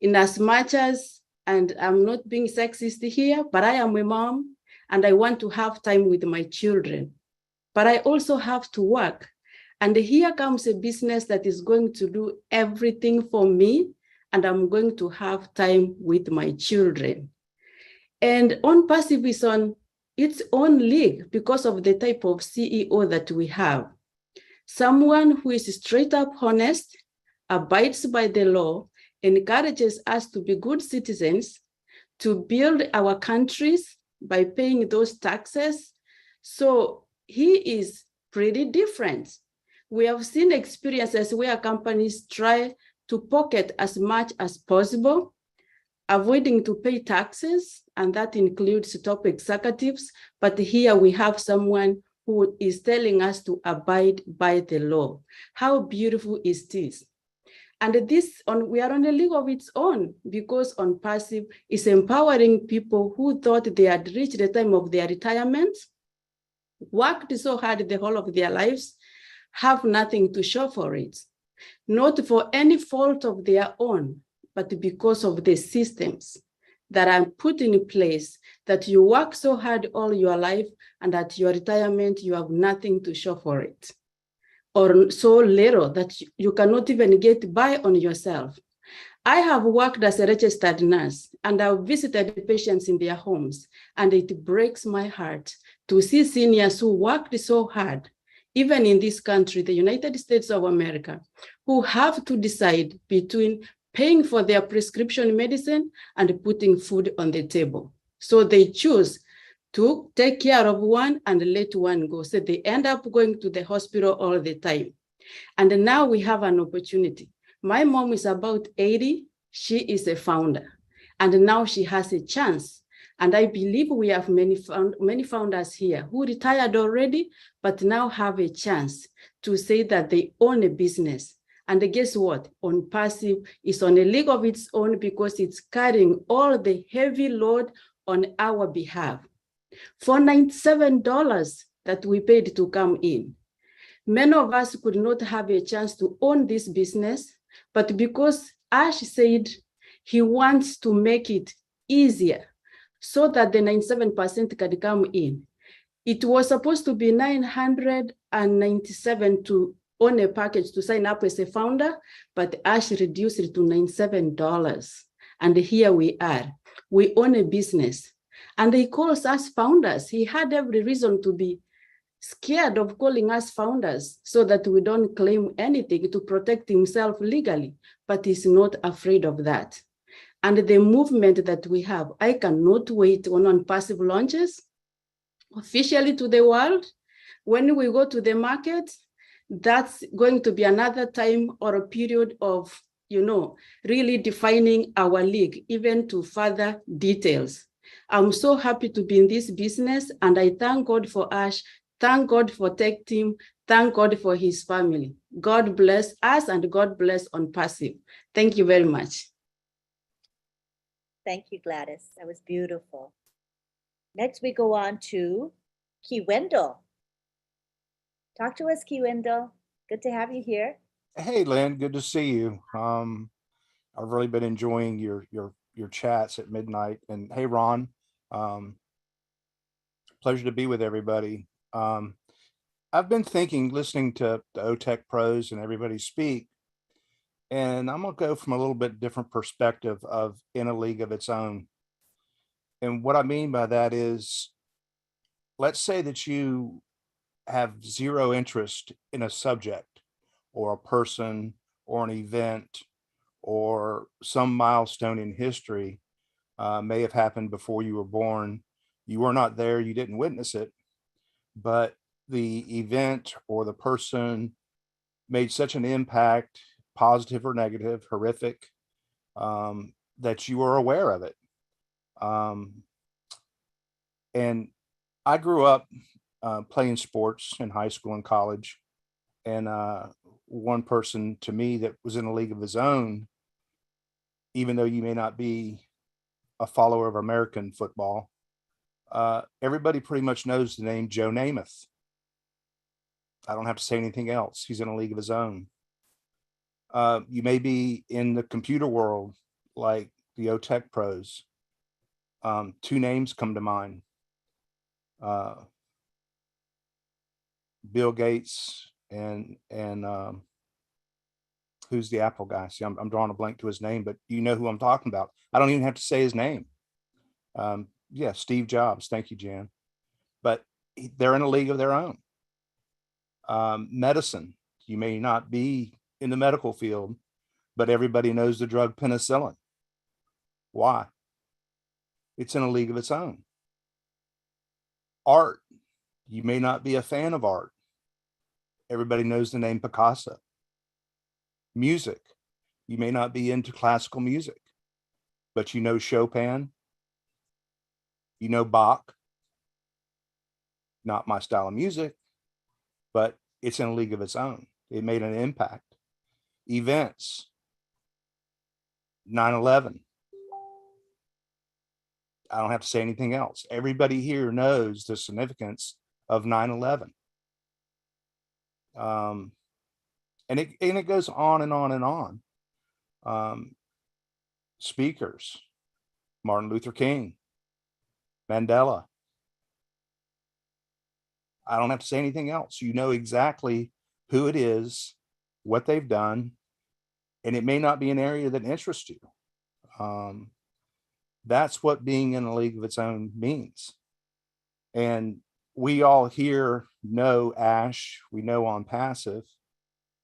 In as much as, and I'm not being sexist here, but I am a mom and I want to have time with my children, but I also have to work. And here comes a business that is going to do everything for me, and I'm going to have time with my children. And Onpassive is on its own league because of the type of CEO that we have. Someone who is straight up honest, abides by the law, encourages us to be good citizens, to build our countries by paying those taxes. So he is pretty different. We have seen experiences where companies try to pocket as much as possible, avoiding to pay taxes, and that includes top executives. But here we have someone who is telling us to abide by the law. How beautiful is this? And we are on a league of its own because Onpassive is empowering people who thought they had reached the time of their retirement, worked so hard the whole of their lives, have nothing to show for it. Not for any fault of their own, but because of the systems that are put in place, that you work so hard all your life and at your retirement, you have nothing to show for it, or so little that you cannot even get by on yourself. I have worked as a registered nurse and I've visited patients in their homes, and it breaks my heart to see seniors who worked so hard, even in this country, the United States of America, who have to decide between paying for their prescription medicine and putting food on the table. So they choose to take care of one and let one go. So they end up going to the hospital all the time. And now we have an opportunity. My mom is about 80. She is a founder. And now she has a chance. And I believe we have many founders here who retired already, but now have a chance to say that they own a business. And guess what? Onpassive is on a league of its own because it's carrying all the heavy load on our behalf. For $97 that we paid to come in, many of us could not have a chance to own this business, but because Ash said he wants to make it easier so that the 97% can come in. It was supposed to be $997 to own a package to sign up as a founder, but Ash reduced it to $97. And here we are. We own a business. And he calls us founders. He had every reason to be scared of calling us founders so that we don't claim anything, to protect himself legally, but he's not afraid of that. And the movement that we have, I cannot wait when Onpassive launches officially to the world. When we go to the market, that's going to be another time or a period of, really defining our league, even to further details. I'm so happy to be in this business, and I thank God for Ash, thank God for Tech Team, thank God for his family. God bless us and God bless Onpassive. Thank you very much. Thank you, Gladys. That was beautiful. Next, we go on to Key Wendell. Talk to us, Key Wendell. Good to have you here. Hey, Lynn, good to see you. I've really been enjoying your chats at midnight. And hey, Ron, pleasure to be with everybody. I've been thinking, listening to the OTech pros and everybody speak, and I'm gonna go from a little bit different perspective of in a league of its own. And what I mean by that is, let's say that you have zero interest in a subject or a person or an event or some milestone in history, may have happened before you were born. You were not there, you didn't witness it, but the event or the person made such an impact, positive or negative, horrific, that you were aware of it. And I grew up playing sports in high school and college. And one person to me that was in a league of his own, even though you may not be a follower of American football, everybody pretty much knows the name Joe Namath. I don't have to say anything else. He's in a league of his own. You may be in the computer world, like the OTech pros. Two names come to mind. Bill Gates and who's the Apple guy? See, I'm drawing a blank to his name, but you know who I'm talking about. I don't even have to say his name. Yeah, Steve Jobs. Thank you, Jan. But they're in a league of their own. Medicine. You may not be in the medical field, but everybody knows the drug penicillin. Why? It's in a league of its own. Art. You may not be a fan of art. Everybody knows the name Picasso. Music. You may not be into classical music, but you know Chopin. You know Bach. Not my style of music, but it's in a league of its own. It made an impact. Events. 9/11. I don't have to say anything else. Everybody here knows the significance of 9/11. And it goes on and on and on. Speakers, Martin Luther King, Mandela. I don't have to say anything else. You know exactly who it is, what they've done, and it may not be an area that interests you. That's what being in a league of its own means. And we all here know Ash, we know Onpassive.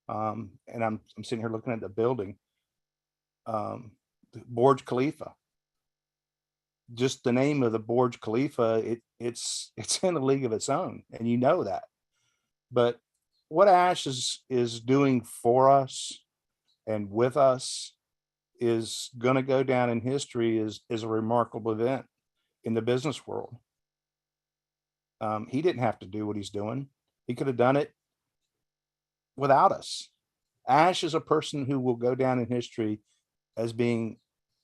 And I'm sitting here looking at the building. Burj Khalifa. Just the name of the Burj Khalifa, it's in a league of its own, and you know that. But what Ash is doing for us and with us is going to go down in history as a remarkable event in the business world. He didn't have to do what he's doing. He could have done it without us. Ash is a person who will go down in history as being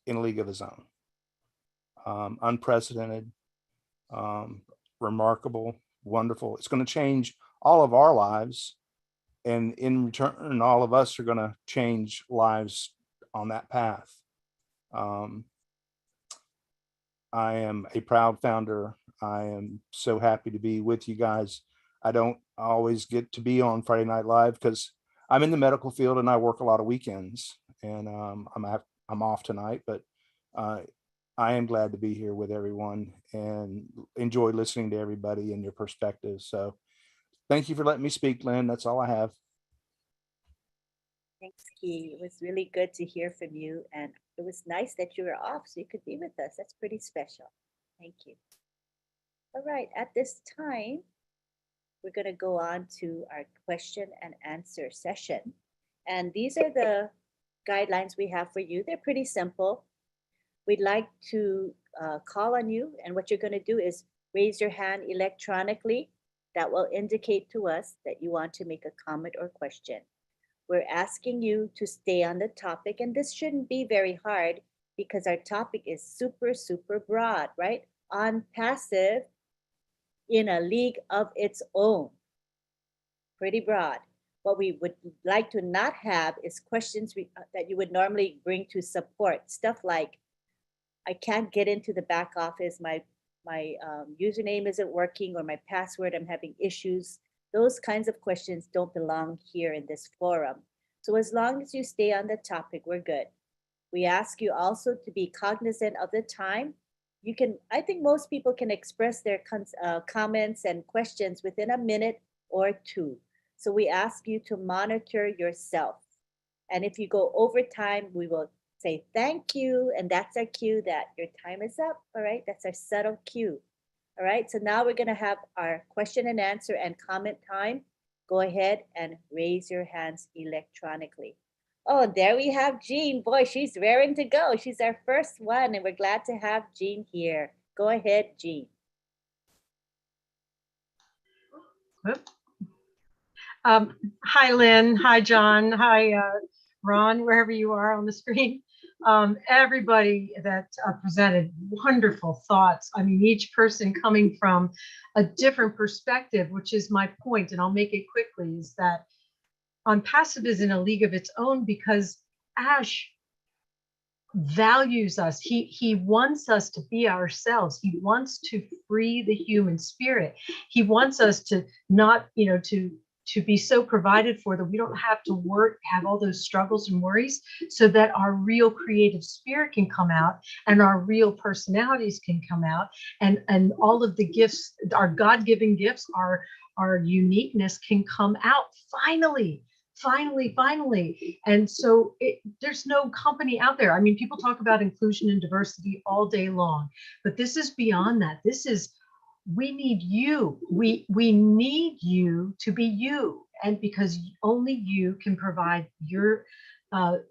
in a league of his own. Unprecedented, remarkable, wonderful. It's going to change all of our lives. And in return, all of us are going to change lives on that path. I am a proud founder. I am so happy to be with you guys. I don't always get to be on Friday Night Live because I'm in the medical field and I work a lot of weekends, and I'm off tonight, but I am glad to be here with everyone and enjoy listening to everybody and your perspectives. So thank you for letting me speak, Lynn. That's all I have. Thanks, Key. It was really good to hear from you. And it was nice that you were off so you could be with us. That's pretty special. Thank you. All right. At this time, we're going to go on to our question and answer session. And these are the guidelines we have for you. They're pretty simple. We'd like to call on you. And what you're going to do is raise your hand electronically. That will indicate to us that you want to make a comment or question. We're asking you to stay on the topic, and this shouldn't be very hard because our topic is super, super broad, right? Onpassive in a league of its own. Pretty broad. What we would like to not have is questions that you would normally bring to support. Stuff like, I can't get into the back office, my username isn't working, or my password, I'm having issues. Those kinds of questions don't belong here in this forum. So as long as you stay on the topic, we're good. We ask you also to be cognizant of the time. I think most people can express their comments and questions within a minute or 2. So we ask you to monitor yourself. And if you go over time, we will say thank you. And that's our cue that your time is up. All right. That's our subtle cue. All right. So now we're going to have our question and answer and comment time. Go ahead and raise your hands electronically. Oh, there we have Jean. Boy, she's raring to go. She's our first one, and we're glad to have Jean here. Go ahead, Jean. Hi, Lynn. Hi, John. Hi, Ron, wherever you are on the screen. Everybody that presented wonderful thoughts. I mean, each person coming from a different perspective, which is my point, and I'll make it quickly, is that Onpassive is in a league of its own because Ash values us. He wants us to be ourselves. He wants to free the human spirit. He wants us to not, to be so provided for that we don't have to work, have all those struggles and worries, so that our real creative spirit can come out and our real personalities can come out, and all of the gifts, our God-given gifts, our uniqueness can come out finally. And so there's no company out there. I mean, people talk about inclusion and diversity all day long, but this is beyond that. This is, we need you. We need you to be you. And because only you can provide your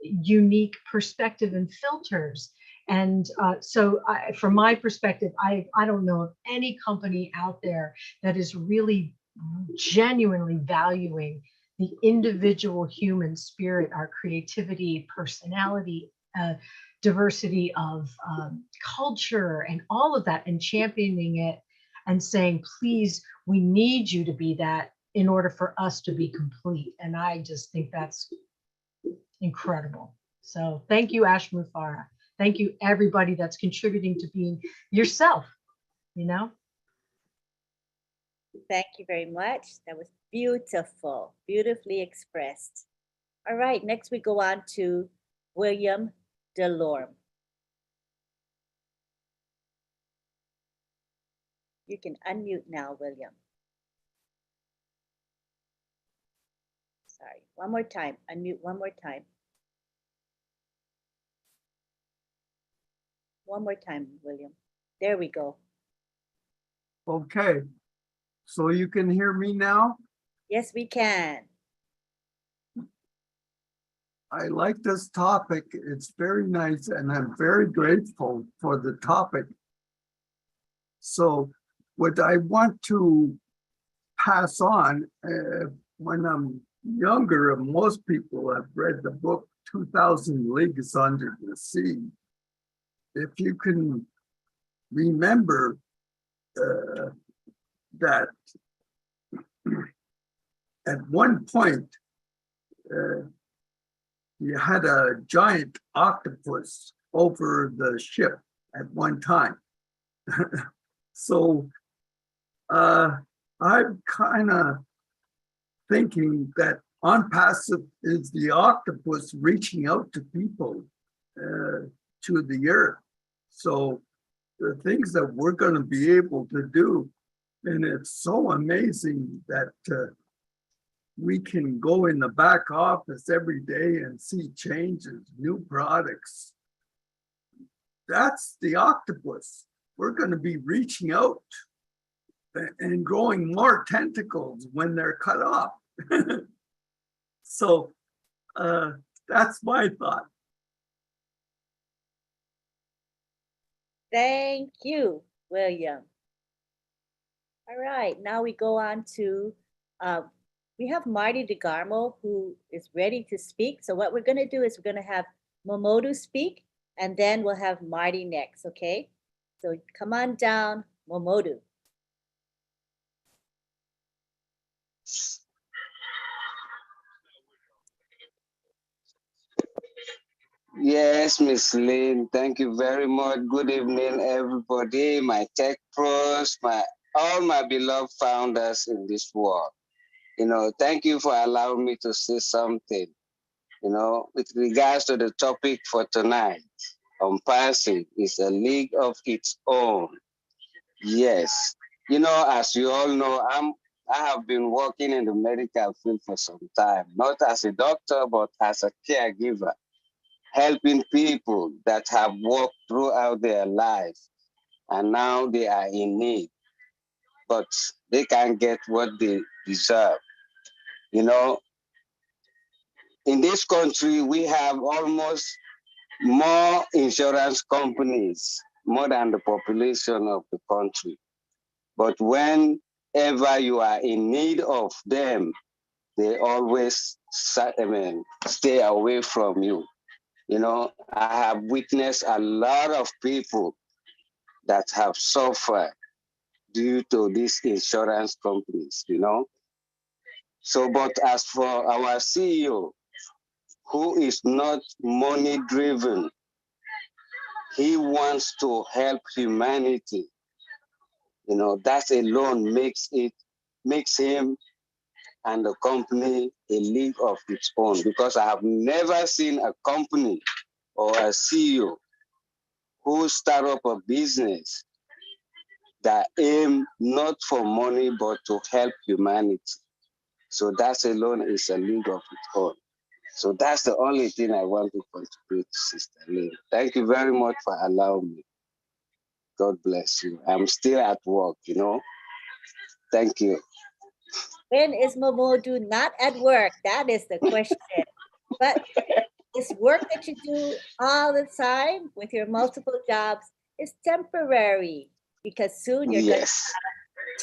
unique perspective and filters. And so from my perspective, I don't know of any company out there that is really genuinely valuing the individual human spirit, our creativity, personality, diversity of culture, and all of that, and championing it and saying, please, we need you to be that in order for us to be complete. And I just think that's incredible. So thank you, Ash Mufara. Thank you, everybody that's contributing to being yourself, Thank you very much. That was beautiful, beautifully expressed. All right, next we go on to William Delorme. You can unmute now, William. Sorry, one more time, unmute one more time. One more time, William. There we go. Okay, so you can hear me now? Yes, we can. I like this topic. It's very nice, and I'm very grateful for the topic. So what I want to pass on, when I'm younger, most people have read the book 2000 Leagues Under the Sea. If you can remember that at one point, you had a giant octopus over the ship at one time. So I'm kind of thinking that Onpassive is the octopus reaching out to people, to the earth. So the things that we're going to be able to do, and it's so amazing that we can go in the back office every day and see changes, new products. That's the octopus. We're going to be reaching out and growing more tentacles when they're cut off. So that's my thought. Thank you, William. All right, now we go on to, we have Marty DeGarmo who is ready to speak. So what we're gonna do is we're gonna have Momodu speak, and then we'll have Marty next, okay? So come on down, Momodu. Yes, Miss Lynn, thank you very much. Good evening, everybody, my tech pros, all my beloved founders in this world. Thank you for allowing me to say something, with regards to the topic for tonight. Onpassive is a league of its own. Yes. As you all know, I have been working in the medical field for some time, not as a doctor, but as a caregiver, helping people that have worked throughout their life and now they are in need, but they can't get what they deserve. You know, in this country, we have almost more insurance companies, more than the population of the country. But whenever you are in need of them, they always stay away from you. You know, I have witnessed a lot of people that have suffered due to these insurance companies, you know. So, but as for our CEO, who is not money driven, he wants to help humanity. You know, that alone makes him and the company a league of its own, because I have never seen a company or a CEO who start up a business that aim not for money but to help humanity. So that alone is a league of its own. So that's the only thing I want to contribute, Sister Lynn. Thank you very much for allowing me. God bless you. I'm still at work, you know. Thank you. When is Momodu not at work? That is the question. But this work that you do all the time with your multiple jobs is temporary, because soon you're Yes.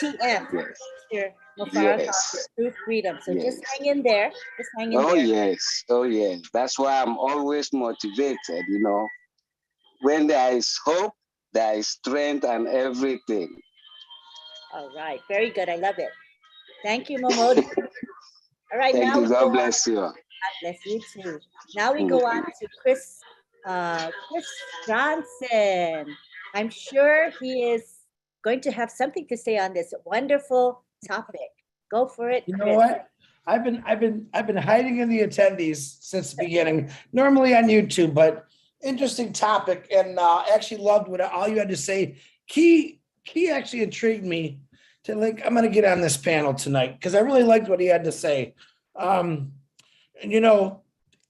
going to have TF, Yes. Mr. Mufara Yes. True Freedom. So just Yes. hang in there. Just hang in Oh, there. yes. Oh, yes. That's why I'm always motivated, you know. When there is hope, there is strength and everything. All right. Very good. I love it. Thank you, Momodu. All right. Thank now you. God bless you. God bless you too. Now we go on to Chris Johnson. I'm sure he is going to have something to say on this wonderful topic. Go for it, You Chris. know what? I've been hiding in the attendees since the beginning, normally on YouTube, but interesting topic, and actually loved what all you had to say. Key actually intrigued me to I'm going to get on this panel tonight because I really liked what he had to say. And you know,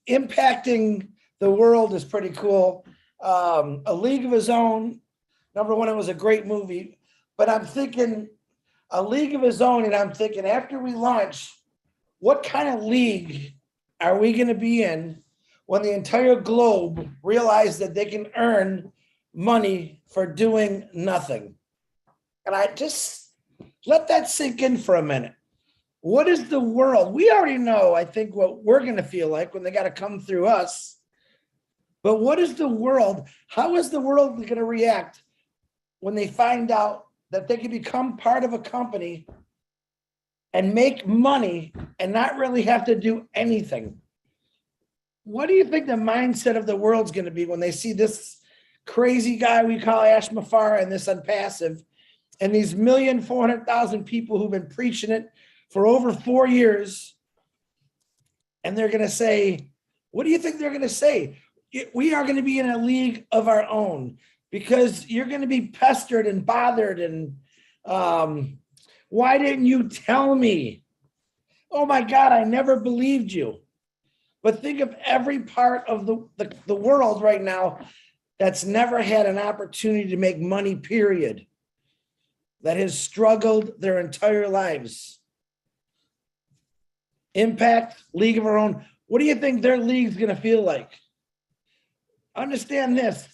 impacting the world is pretty cool. A League of His Own, number one, it was a great movie, but I'm thinking A League of His Own, and I'm thinking after we launch, what kind of league are we going to be in when the entire globe realizes that they can earn money for doing nothing? And I just let that sink in for a minute. What is the world? We already know, I think, what we're going to feel like when they got to come through us. But what is the world? How is the world going to react when they find out that they can become part of a company and make money and not really have to do anything? What do you think the mindset of the world's going to be when they see this crazy guy we call Ash Mafara and this Onpassive and these 1,400,000 people who've been preaching it for over 4 years? And they're going to say, what do you think they're going to say? We are going to be in a league of our own because you're going to be pestered and bothered and why didn't you tell me? Oh my God, I never believed you. But think of every part of the world right now that's never had an opportunity to make money, period, that has struggled their entire lives. Impact, League of Our Own. What do you think their league's going to feel like? Understand this,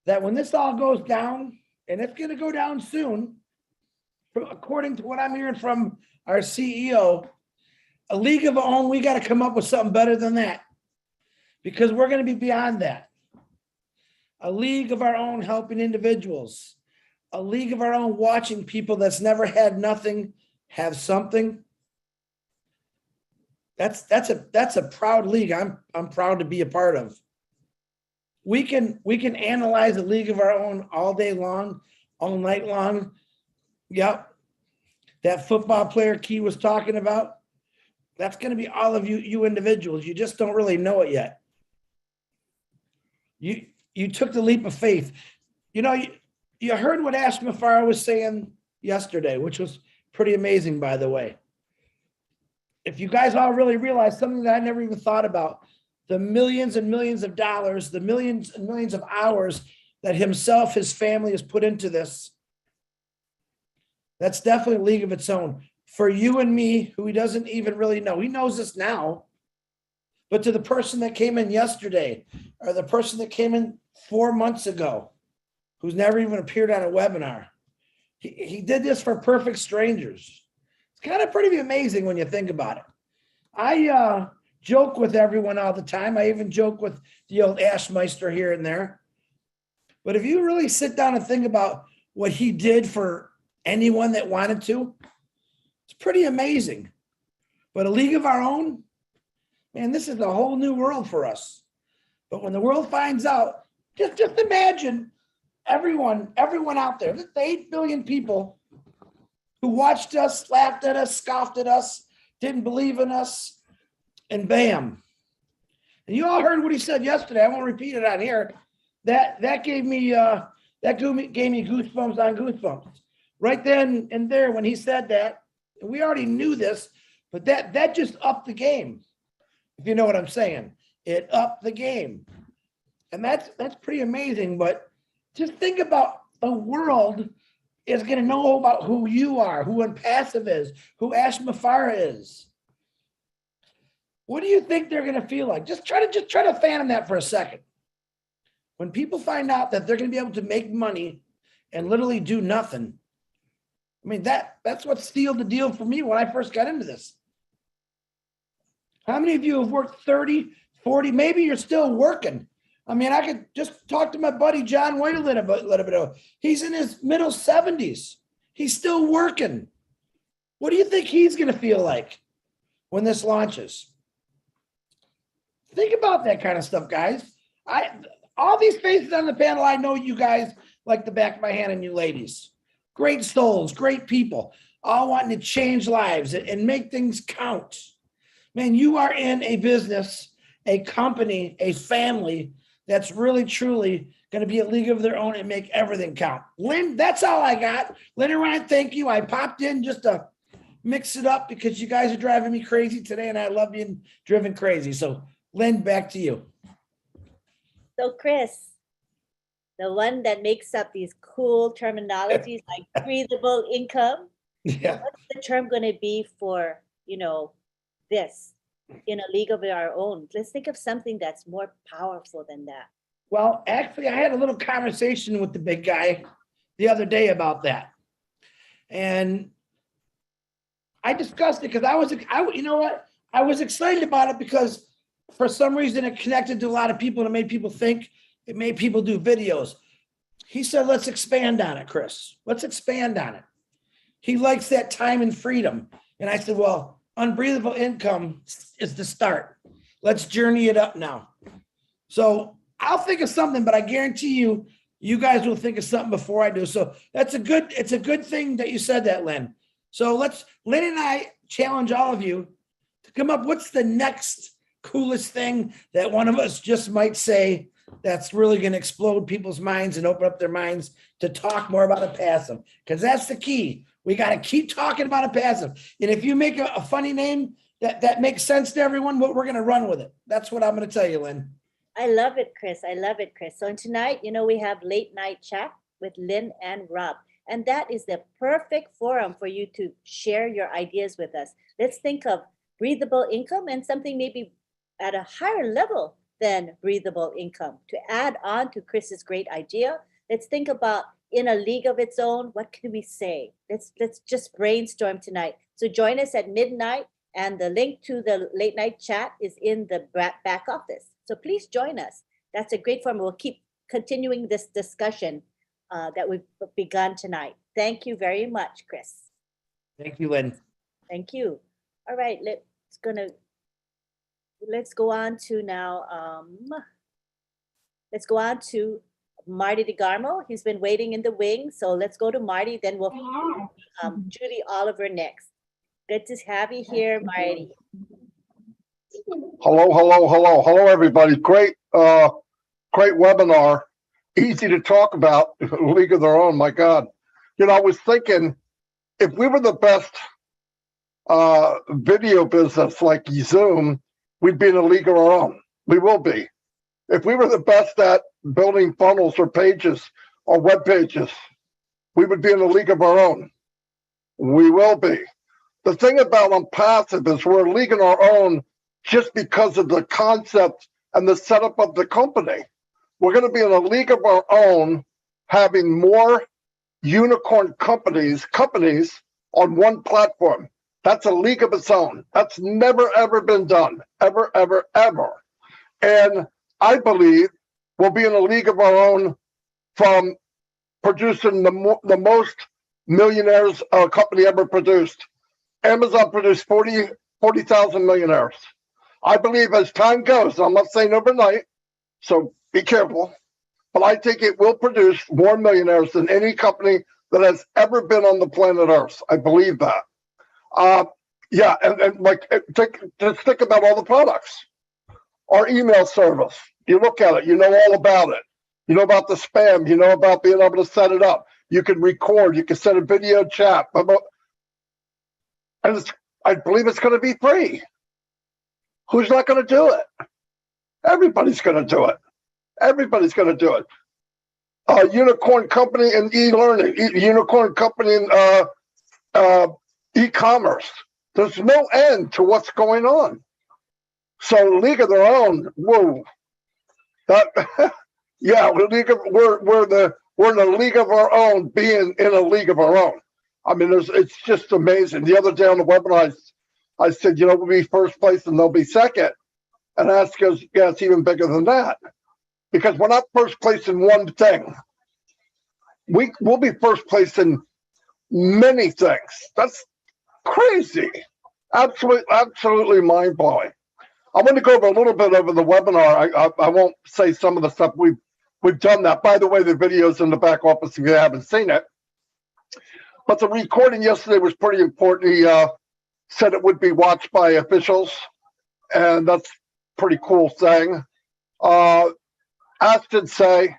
that when this all goes down, and it's going to go down soon, according to what I'm hearing from our CEO, A League of Our Own, we got to come up with something better than that because we're going to be beyond that. A League of Our Own helping individuals. A League of Our Own watching people that's never had nothing have something. That's a proud league I'm proud to be a part of. We can analyze a League of Our Own all day long, all night long. Yep. That football player Key was talking about, that's going to be all of you individuals. You just don't really know it yet. You took the leap of faith. You know, you heard what Ash Mafara was saying yesterday, which was pretty amazing, by the way. if you guys all really realize something that I never even thought about, the millions and millions of dollars, the millions and millions of hours that himself, his family has put into this, that's definitely a league of its own. For you and me, who he doesn't even really know, he knows this now, but to the person that came in yesterday, or the person that came in 4 months ago, who's never even appeared on a webinar, he did this for perfect strangers. It's kind of pretty amazing when you think about it. I joke with everyone all the time. I even joke with the old Ashmeister here and there. But if you really sit down and think about what he did for anyone that wanted to, it's pretty amazing. But a league of our own, man, this is a whole new world for us. But when the world finds out, just imagine everyone out there, the 8 billion people who watched us, laughed at us, scoffed at us, didn't believe in us, and bam. And you all heard what he said yesterday. I won't repeat it on here. That gave me goosebumps on goosebumps. Right then and there when he said that, and we already knew this, but that just upped the game. If you know what I'm saying. It upped the game. And that's pretty amazing. But just think about the world is going to know about who you are, who Onpassive is, who Ash Mafara is. What do you think they're going to feel like? Just try to fathom that for a second. When people find out that they're going to be able to make money and literally do nothing, I mean, that's what sealed the deal for me when I first got into this. How many of you have worked 30, 40, maybe you're still working? I mean, I could just talk to my buddy John White a little bit ago. He's in his middle 70s. He's still working. What do you think he's going to feel like when this launches? Think about that kind of stuff, guys. All these faces on the panel, I know you guys like the back of my hand, and you ladies. Great souls, great people, all wanting to change lives and make things count. Man, you are in a business, a company, a family that's really, truly going to be a league of their own and make everything count. Lynn, that's all I got. Lynn and Ryan, thank you. I popped in just to mix it up because you guys are driving me crazy today, and I love being driven crazy. So, Lynn, back to you. So, Chris, the one that makes up these cool terminologies like breathable income, yeah. What's the term going to be for, this in a league of our own? Let's think of something that's more powerful than that. Well, actually, I had a little conversation with the big guy the other day about that. And I discussed it because I was excited about it because for some reason it connected to a lot of people and it made people think, it made people do videos. He said, let's expand on it, Chris. Let's expand on it. He likes that time and freedom. And I said, well, unbreathable income is the start. Let's journey it up now. So I'll think of something, but I guarantee you guys will think of something before I do. So it's a good thing that you said that, Lynn. So Lynn and I challenge all of you to come up. What's the next coolest thing that one of us just might say that's really going to explode people's minds and open up their minds to talk more about Onpassive? Because that's the key. We got to keep talking about Onpassive. And if you make a funny name that makes sense to everyone, we're going to run with it. That's what I'm going to tell you, Lynn. I love it, Chris. I love it, Chris. So tonight, we have late night chat with Lynn and Rob. And that is the perfect forum for you to share your ideas with us. Let's think of breathable income and something maybe at a higher level than breathable income to add on to Chris's great idea. Let's think about in a league of its own, what can we say? Let's just brainstorm tonight. So join us at midnight, and the link to the late night chat is in the back office. So please join us. That's a great forum. We'll keep continuing this discussion that we've begun tonight. Thank you very much, Chris. Thank you, Lynn. Thank you. All right, let's go on to now. Let's go on to Marty DeGarmo. He's been waiting in the wing. So let's go to Marty. Then we'll Judy Oliver next. Good to have you here, Marty. Hello, everybody. Great webinar. Easy to talk about. League of their own. My God. I was thinking if we were the best video business like Zoom, we'd be in a league of our own. We will be. If we were the best at building funnels or pages or web pages, we would be in a league of our own. We will be. The thing about Onpassive is we're a league of our own just because of the concept and the setup of the company. We're going to be in a league of our own, having more unicorn companies on one platform. That's a league of its own. That's never, ever been done. Ever, ever, ever. And I believe we'll be in a league of our own from producing the most millionaires a company ever produced. Amazon produced 40,000 millionaires. I believe as time goes, I'm not saying overnight, so be careful, but I think it will produce more millionaires than any company that has ever been on the planet Earth. I believe that. Yeah, and like, just think about all the products. Our email service, you look at it, you know all about it. You know about the spam, you know about being able to set it up. You can record, you can set a video chat. And I believe it's going to be free. Who's not going to do it? Everybody's going to do it. Everybody's going to do it. Unicorn company in e-learning, unicorn company in e-commerce. There's no end to what's going on. So league of their own, whoa. That, yeah, we're in a league of our own, being in a league of our own. I mean, it's just amazing. The other day on the webinar, I said, you know, we'll be first place and they'll be second. And Ask goes, yeah, it's even bigger than that. Because we're not first place in one thing. We'll be first place in many things. That's crazy. Absolutely mind-blowing. I'm going to go over a little bit over the webinar. I won't say some of the stuff we've done that. By the way, the video's in the back office if you haven't seen it. But the recording yesterday was pretty important. He said it would be watched by officials, and that's a pretty cool thing. Ash did say,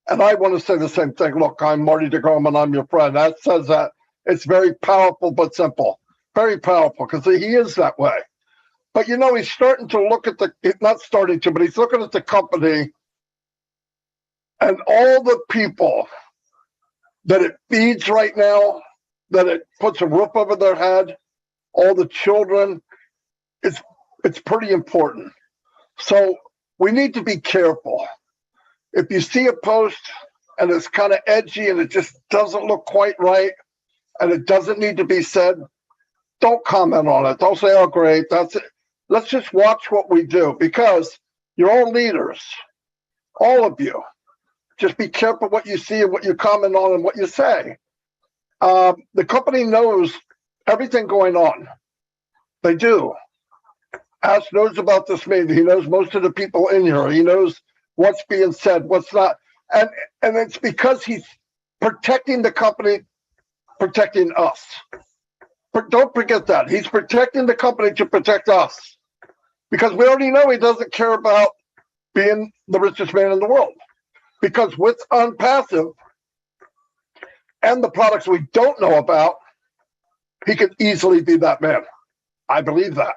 and I want to say the same thing. Look, I'm Marty DeGrom, and I'm your friend. Ash says that it's very powerful but simple. Very powerful, because he is that way. But, you know, he's starting to look at not starting to, but he's looking at the company and all the people that it feeds right now, that it puts a roof over their head, all the children. It's pretty important. So we need to be careful. If you see a post and it's kind of edgy and it just doesn't look quite right and it doesn't need to be said, don't comment on it. Don't say, oh, great, that's it. Let's just watch what we do, because you're all leaders, all of you. Just be careful what you see and what you comment on and what you say. The company knows everything going on. They do. Ash knows about this meeting. He knows most of the people in here. He knows what's being said, what's not. And it's because he's protecting the company, protecting us. But don't forget that. He's protecting the company to protect us. Because we already know he doesn't care about being the richest man in the world. Because with Onpassive and the products we don't know about, he could easily be that man. I believe that.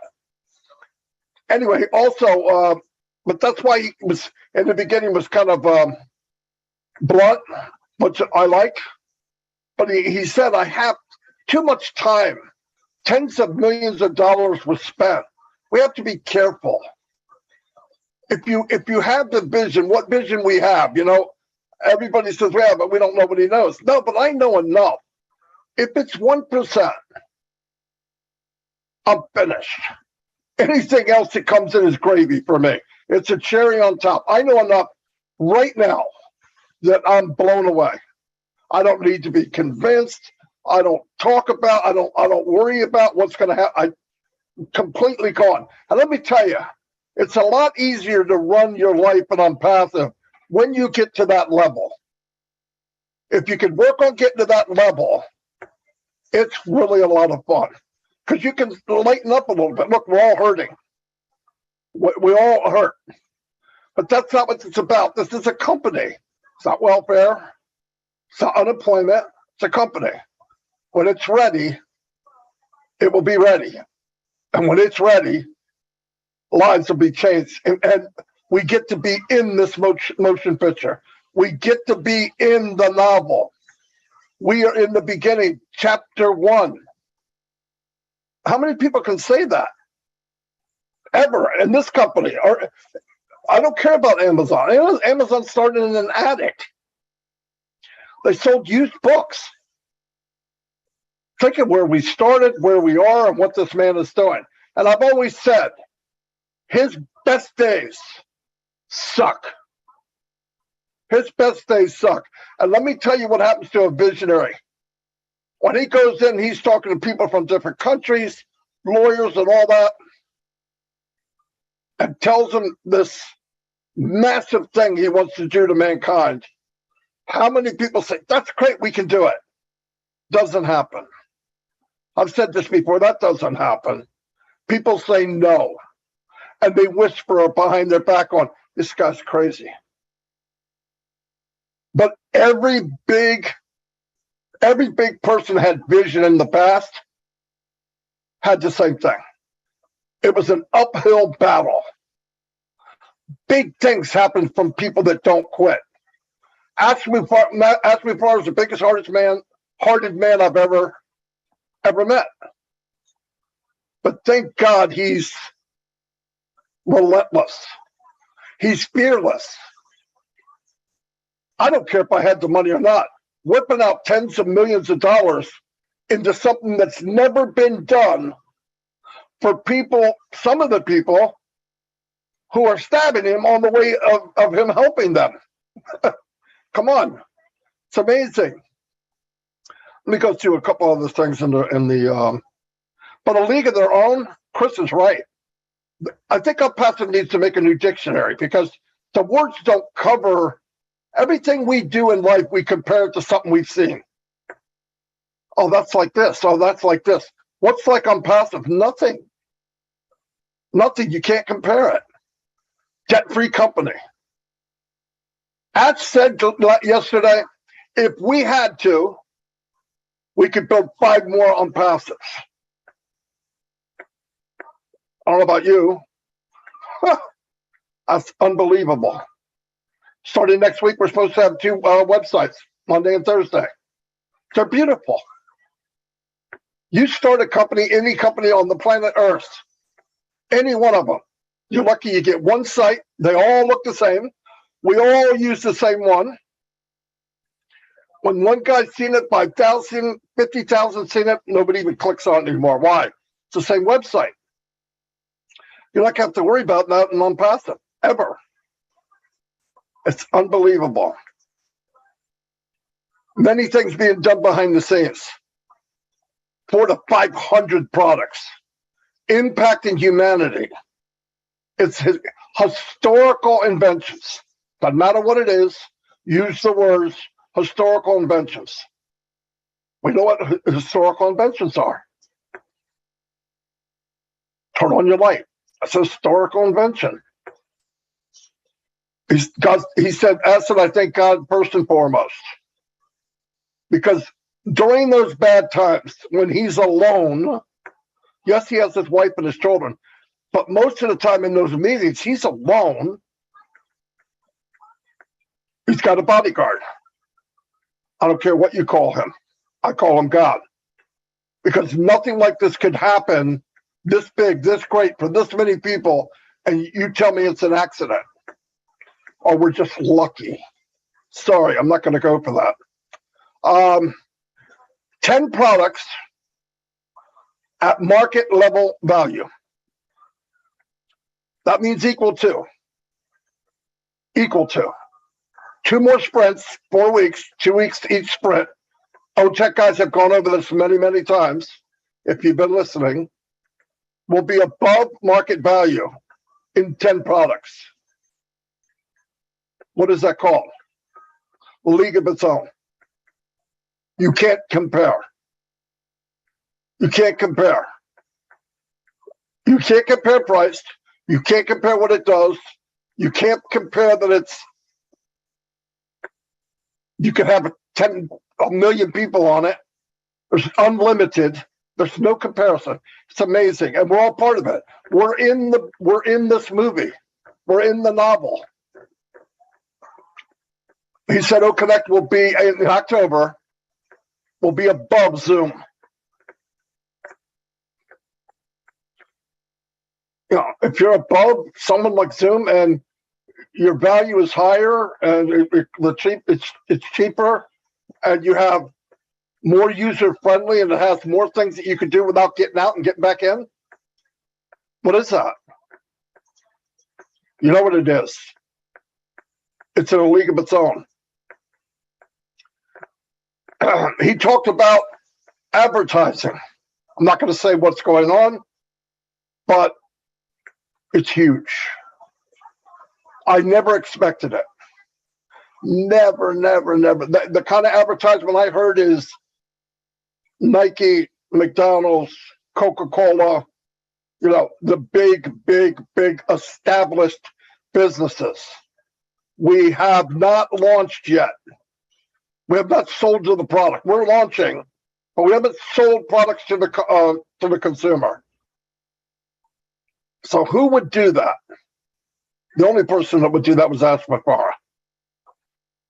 Anyway, also, but that's why he was, in the beginning, was kind of blunt, which I like. But he said, I have too much time. Tens of millions of dollars were spent. We have to be careful. If you have the vision, what vision we have, you know, everybody says we have, but we don't know what he knows. No, but I know enough. If it's 1%, I'm finished. Anything else that comes in is gravy for me. It's a cherry on top. I know enough right now that I'm blown away. I don't need to be convinced. I don't talk about, I don't worry about what's going to happen. I'm completely gone. And let me tell you, it's a lot easier to run your life and Onpassive when you get to that level. If you can work on getting to that level, it's really a lot of fun. Because you can lighten up a little bit. Look, we're all hurting. We all hurt. But that's not what it's about. This is a company. It's not welfare. It's not unemployment. It's a company. When it's ready, It will be ready. And when it's ready, lives will be changed. And we get to be in this motion picture. We get to be in the novel. We are in the beginning, chapter 1. How many people can say that? Ever in this company? Or I don't care about Amazon. Amazon started in an attic. They sold used books. Think of where we started, where we are, and what this man is doing. And I've always said, his best days suck. His best days suck. And let me tell you what happens to a visionary. When he goes in, he's talking to people from different countries, lawyers and all that, and tells them this massive thing he wants to do to mankind. How many people say, that's great, we can do it? Doesn't happen. I've said this before, that doesn't happen. People say no. And they whisper behind their back on, this guy's crazy. But every big person had vision in the past, had the same thing. It was an uphill battle. Big things happen from people that don't quit. Ashley Farr is the biggest hearted man I've ever met. But thank God he's relentless. He's fearless. I don't care if I had the money or not. Whipping out tens of millions of dollars into something that's never been done for people, some of the people who are stabbing him on the way of him helping them. Come on. It's amazing. Let me go through a couple other things but a league of their own, Chris is right. I think Onpassive needs to make a new dictionary because the words don't cover everything we do in life. We compare it to something we've seen. Oh, that's like this. Oh, that's like this. What's like Onpassive? Nothing. Nothing. You can't compare it. Debt-free company. Ash said yesterday, if we had to, we could build 5 more Onpassives. I don't know about you. That's unbelievable. Starting next week, we're supposed to have 2 websites, Monday and Thursday. They're beautiful. You start a company, any company on the planet Earth, any one of them, you're lucky you get one site. They all look the same. We all use the same one. When one guy's seen it, 5,000, 50,000 seen it, nobody even clicks on it anymore. Why? It's the same website. You're not going to have to worry about that in Onpassive, ever. It's unbelievable. Many things being done behind the scenes. 400 to 500 products impacting humanity. It's historical inventions. Doesn't matter what it is, use the words historical inventions. We know what historical inventions are. Turn on your light. That's a historical invention. He said, Acid, I thank God first and foremost. Because during those bad times, when he's alone, yes, he has his wife and his children, but most of the time in those meetings, he's alone. He's got a bodyguard. I don't care what you call him. I call him God. Because nothing like this could happen this big, this great, for this many people, and you tell me it's an accident. Or we're just lucky. Sorry, I'm not going to go for that. 10 products at market level value. That means equal to. 2 more sprints, 4 weeks, 2 weeks each sprint. OTech guys have gone over this many, many times. If you've been listening, will be above market value in 10 products. What is that called? A league of its own. You can't compare. You can't compare. You can't compare price. You can't compare what it does. You can't compare that it's, you can have a million people on it. There's unlimited. There's no comparison. It's amazing, and we're all part of it. We're in this movie. We're in the novel. He said, "Oh, Connect will be in October. Will be above Zoom." You know, if you're above someone like Zoom and your value is higher and it's cheaper, and you have more user friendly and it has more things that you can do without getting out and getting back in. What is that? You know what it is? It's in a league of its own. He talked about advertising. I'm not going to say what's going on, but it's huge. I never expected it. Never. The kind of advertisement I heard is Nike, McDonald's, Coca-Cola, you know, the big established businesses. We have not launched yet. We have not sold to the product. We're launching, but we haven't sold products to the consumer. So who would do that? The only person that would do that was Ashmafara.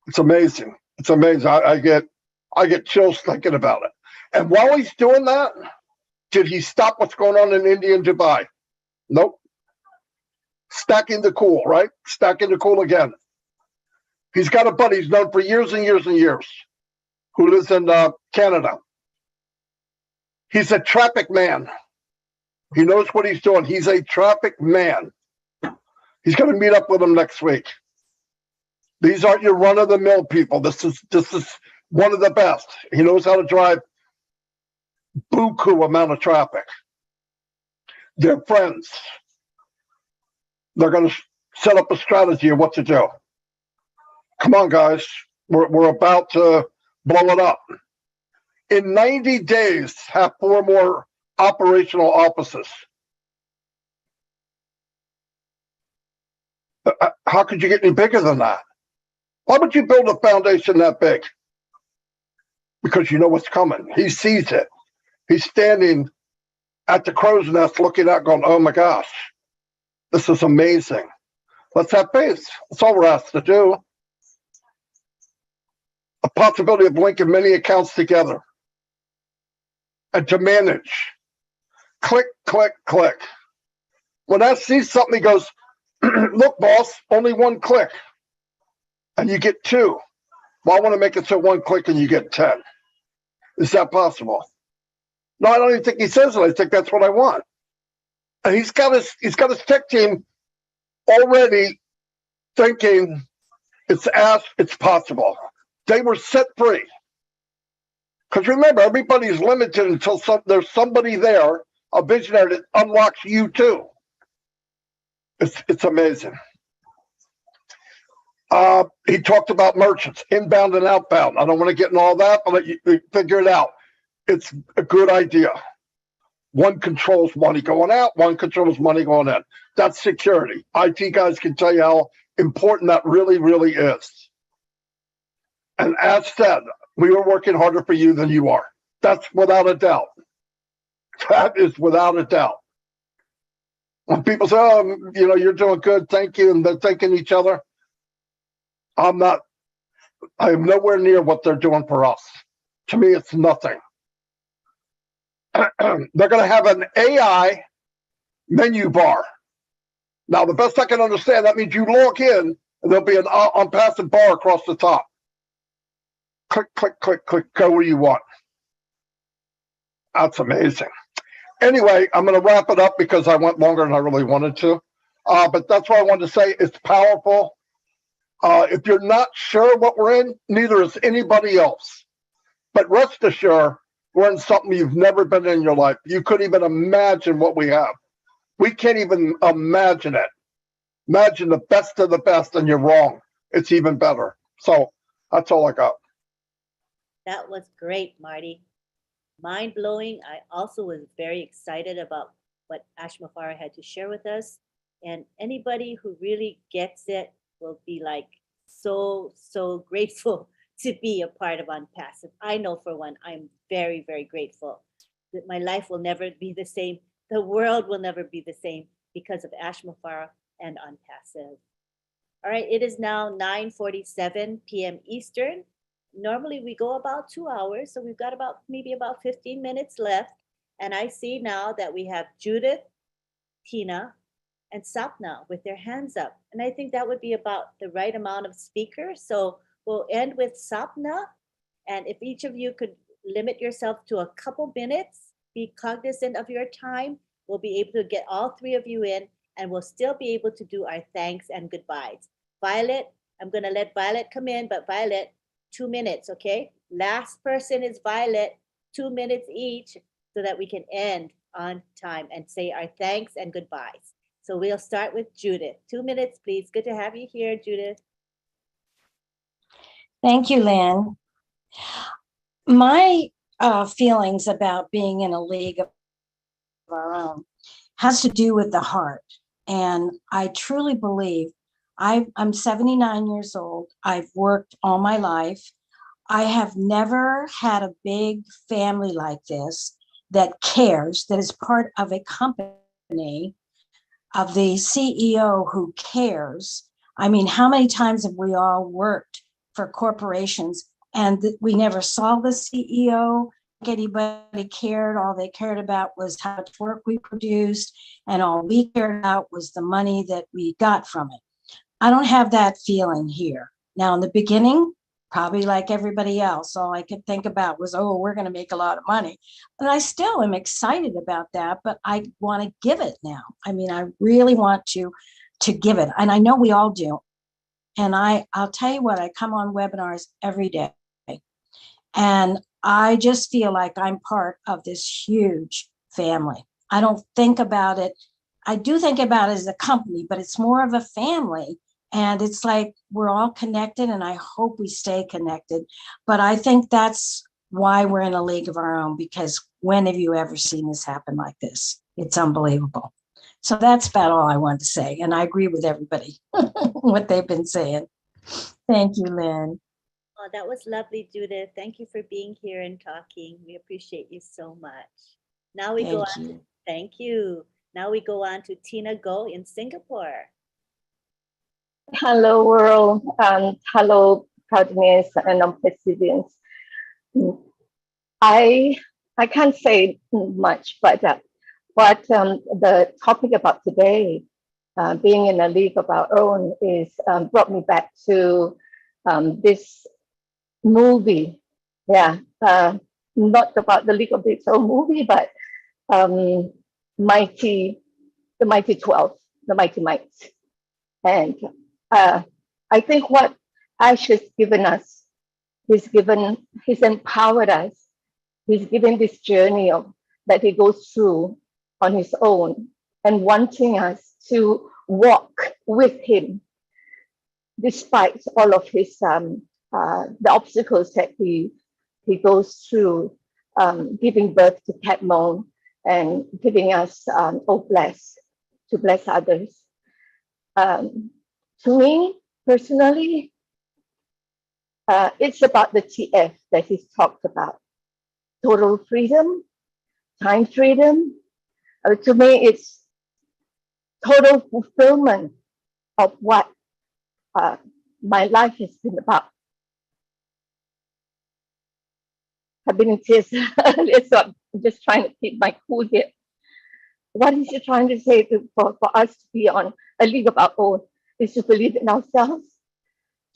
It's amazing. It's amazing. I get chills thinking about it. And while he's doing that, did he stop what's going on in India and Dubai? Nope. Stacking the cool, right? Stacking the cool again. He's got a buddy he's known for years and years and years who lives in Canada. He's a traffic man. He knows what he's doing. He's a traffic man. He's going to meet up with him next week. These aren't your run-of-the-mill people. This is one of the best. He knows how to drive buku amount of traffic. They're friends. They're going to set up a strategy of what to do. Come on, guys. We're about to blow it up. In 90 days, have 4 more operational offices. How could you get any bigger than that? Why would you build a foundation that big? Because you know what's coming. He sees it. He's standing at the crow's nest looking out going, oh my gosh, this is amazing. Let's have faith. That's all we're asked to do. A possibility of linking many accounts together and to manage. Click, click, click. When I see something, he goes, look, boss, only 1 click. And you get 2. Well, I want to make it so 1 click and you get 10. Is that possible? No, I don't even think he says it. I think that's what I want. And he's got his tech team already thinking it's possible. They were set free. Because remember, everybody's limited until there's somebody there, a visionary that unlocks you too. It's amazing. He talked about merchants, inbound and outbound. I don't want to get into all that, but let you figure it out. It's a good idea. One controls money going out, one controls money going in. That's security. IT guys can tell you how important that really, really is. And as said, we are working harder for you than you are. That's without a doubt. That is without a doubt. When people say, oh, you know, you're doing good, thank you, and they're thanking each other, I am nowhere near what they're doing for us. To me, it's nothing. They're going to have an AI menu bar. Now, the best I can understand, that means you log in, and there'll be an Onpassive bar across the top. Click, click, click, click, go where you want. That's amazing. Anyway, I'm going to wrap it up because I went longer than I really wanted to. But that's what I wanted to say. It's powerful. If you're not sure what we're in, neither is anybody else. But rest assured, we're in something you've never been in your life. You couldn't even imagine what we have. We can't even imagine it. Imagine the best of the best, and you're wrong. It's even better. So that's all I got. That was great, Marty. Mind blowing. I also was very excited about what Ashmafara had to share with us. And anybody who really gets it will be like so grateful to be a part of Onpassive. I know for one, I'm very, very grateful. that my life will never be the same. The world will never be the same because of Ash Mufara and Onpassive. All right, it is now 9:47 p.m. Eastern. Normally we go about 2 hours, so we've got maybe about 15 minutes left. And I see now that we have Judith, Tina, and Sapna with their hands up. And I think that would be about the right amount of speakers. So we'll end with Sapna. And if each of you could limit yourself to a couple minutes, be cognizant of your time, we'll be able to get all three of you in, and we'll still be able to do our thanks and goodbyes. Violet, I'm going to let Violet come in, but Violet, 2 minutes, okay? Last person is Violet, 2 minutes each, so that we can end on time and say our thanks and goodbyes. So we'll start with Judith. 2 minutes, please. Good to have you here, Judith. Thank you, Lynn. My feelings about being in a league of our own has to do with the heart. And I truly believe I'm 79 years old. I've worked all my life. I have never had a big family like this that cares, that is part of a company, of the CEO who cares. I mean, how many times have we all worked for corporations and we never saw the CEO? Anybody cared. All they cared about was how much work we produced, and all we cared about was the money that we got from it. I don't have that feeling here. Now, in the beginning, probably like everybody else, all I could think about was, oh, we're going to make a lot of money. And I still am excited about that, but I want to give it now. I mean, I really want to give it. And I know we all do. And I'll tell you what, I come on webinars every day. And I just feel like I'm part of this huge family. I don't think about it. I do think about it as a company, but it's more of a family. And it's like we're all connected, and I hope we stay connected. But I think that's why we're in a league of our own, because when have you ever seen this happen like this? It's unbelievable. So that's about all I wanted to say. And I agree with everybody, what they've been saying. Thank you, Lynn. Oh, that was lovely, Judith. Thank you for being here and talking. We appreciate you so much. Now we go on. Thank you. Now we go on to Tina Go in Singapore. Hello, world, and hello, proudness and Onpassivians. I can't say much, but what the topic about today, being in a league of our own, is brought me back to this movie. Yeah, not about the League of its own movie, but the Mighty 12, the Mighty Mites. And I think what Ash has given us, he's empowered us. He's given this journey that he goes through on his own, and wanting us to walk with him, despite all of his the obstacles that he goes through, giving birth to Cat Moan and giving us to bless others. To me, personally, it's about the TF that he's talked about. Total freedom, time freedom. To me, it's total fulfillment of what my life has been about. I've been in tears earlier, so I'm just trying to keep my cool here. What is he trying to say for us to be on a league of our own? Is to believe in ourselves,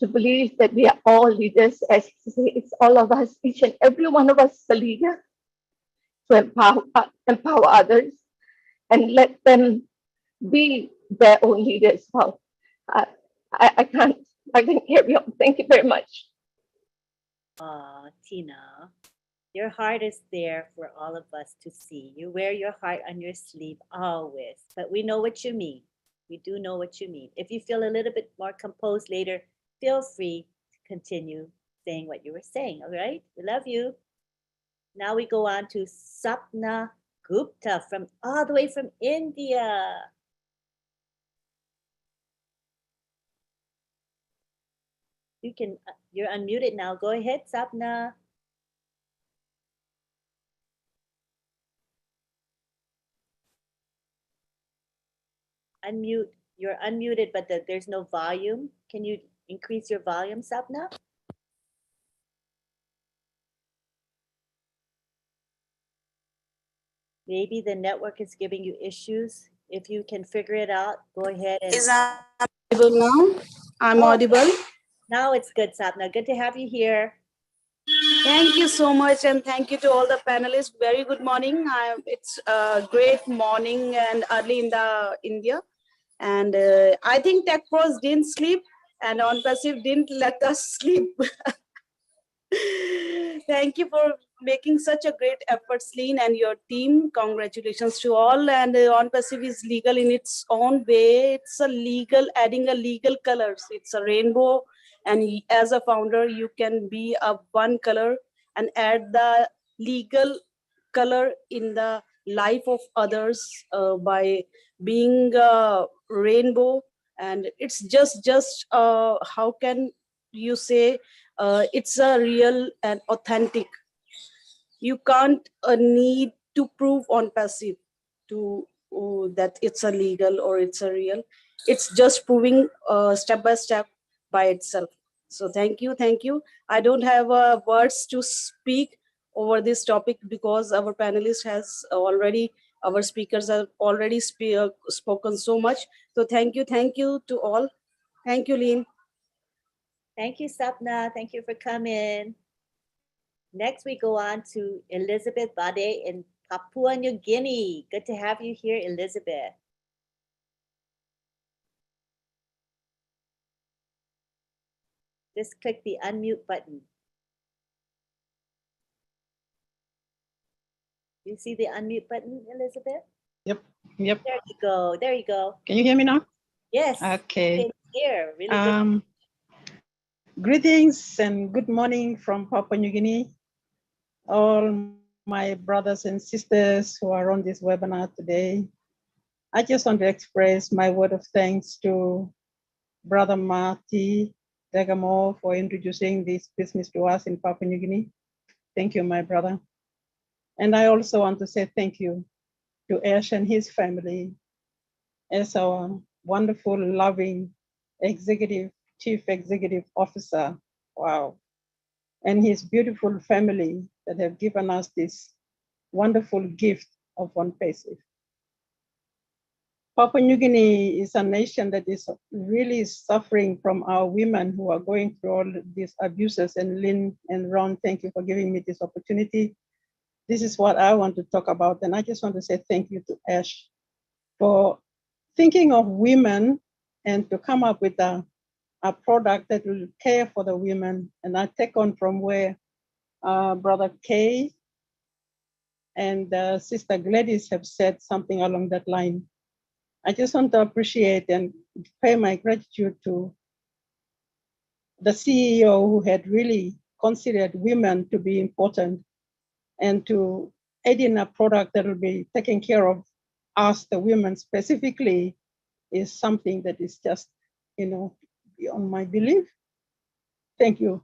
to believe that we are all leaders, as he says, it's all of us, each and every one of us is a leader, to empower others and let them be their own leaders. Well, I can't carry on. Thank you very much. Tina, your heart is there for all of us to see. You wear your heart on your sleeve always, but we know what you mean. We do know what you mean. If you feel a little bit more composed later, feel free to continue saying what you were saying, all right? We love you. Now we go on to Sapna Gupta from all the way from India. You're unmuted now. Go ahead, Sapna. unmute. You're unmuted, but there's no volume. Can you increase your volume, Sapna? Maybe the network is giving you issues. If you can figure it out, go ahead and. Is audible now? I'm audible. Now it's good, Sapna. Good to have you here. Thank you so much, and thank you to all the panelists. Very good morning. It's a great morning and early in the India, and I think Tech Pros didn't sleep, and Onpassive didn't let us sleep. Thank you for making such a great effort, Celine, and your team. Congratulations to all. And Onpassive is legal in its own way. It's a legal, adding a legal colors. It's a rainbow. And as a founder, you can be a one color and add the legal color in the life of others by being a rainbow. And it's just how can you say it's a real and authentic. You can't need to prove Onpassive to that it's a legal or it's a real. It's just proving step by step by itself. So thank you. I don't have words to speak over this topic because our panelist has already, our speakers have already spoken so much. So thank you to all. Thank you, Lynn. Thank you, Sapna. Thank you for coming. Next, we go on to Elizabeth Bade in Papua New Guinea. Good to have you here, Elizabeth. Just click the unmute button. You see the unmute button, Elizabeth? Yep. There you go. Can you hear me now? Yes. Okay. Here, really good. Greetings and good morning from Papua New Guinea. All my brothers and sisters who are on this webinar today. I just want to express my word of thanks to Brother Marty Degamo for introducing this business to us in Papua New Guinea. Thank you, my brother. And I also want to say thank you to Ash and his family as our wonderful, loving chief executive officer. Wow. And his beautiful family that have given us this wonderful gift of Onpassive. Papua New Guinea is a nation that is really suffering from our women who are going through all these abuses. And Lynn and Ron, thank you for giving me this opportunity. This is what I want to talk about. And I just want to say thank you to Ash for thinking of women and to come up with a product that will care for the women. And I take on from where Brother Kay and Sister Gladys have said something along that line. I just want to appreciate and pay my gratitude to the CEO who had really considered women to be important and to aid in a product that will be taking care of us, the women specifically, is something that is just, beyond my belief. Thank you.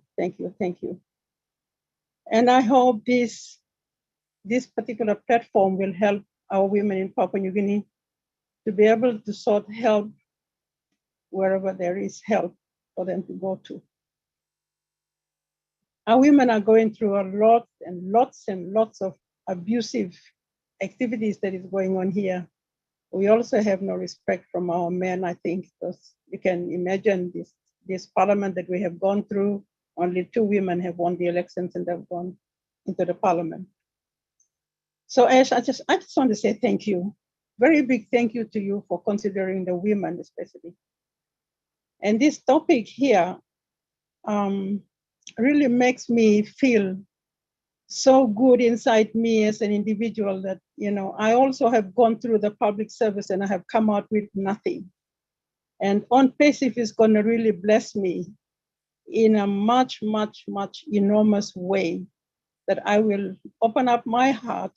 And I hope this particular platform will help our women in Papua New Guinea to be able to sort help wherever there is help for them to go to. Our women are going through a lot and lots of abusive activities that is going on here. We also have no respect from our men, I think, because you can imagine this parliament that we have gone through, only 2 women have won the elections and have gone into the parliament. So Ash, I just want to say thank you. Very big thank you to you for considering the women especially. And this topic here really makes me feel so good inside me as an individual that, I also have gone through the public service and I have come out with nothing. And Onpassive is going to really bless me in a much enormous way, that I will open up my heart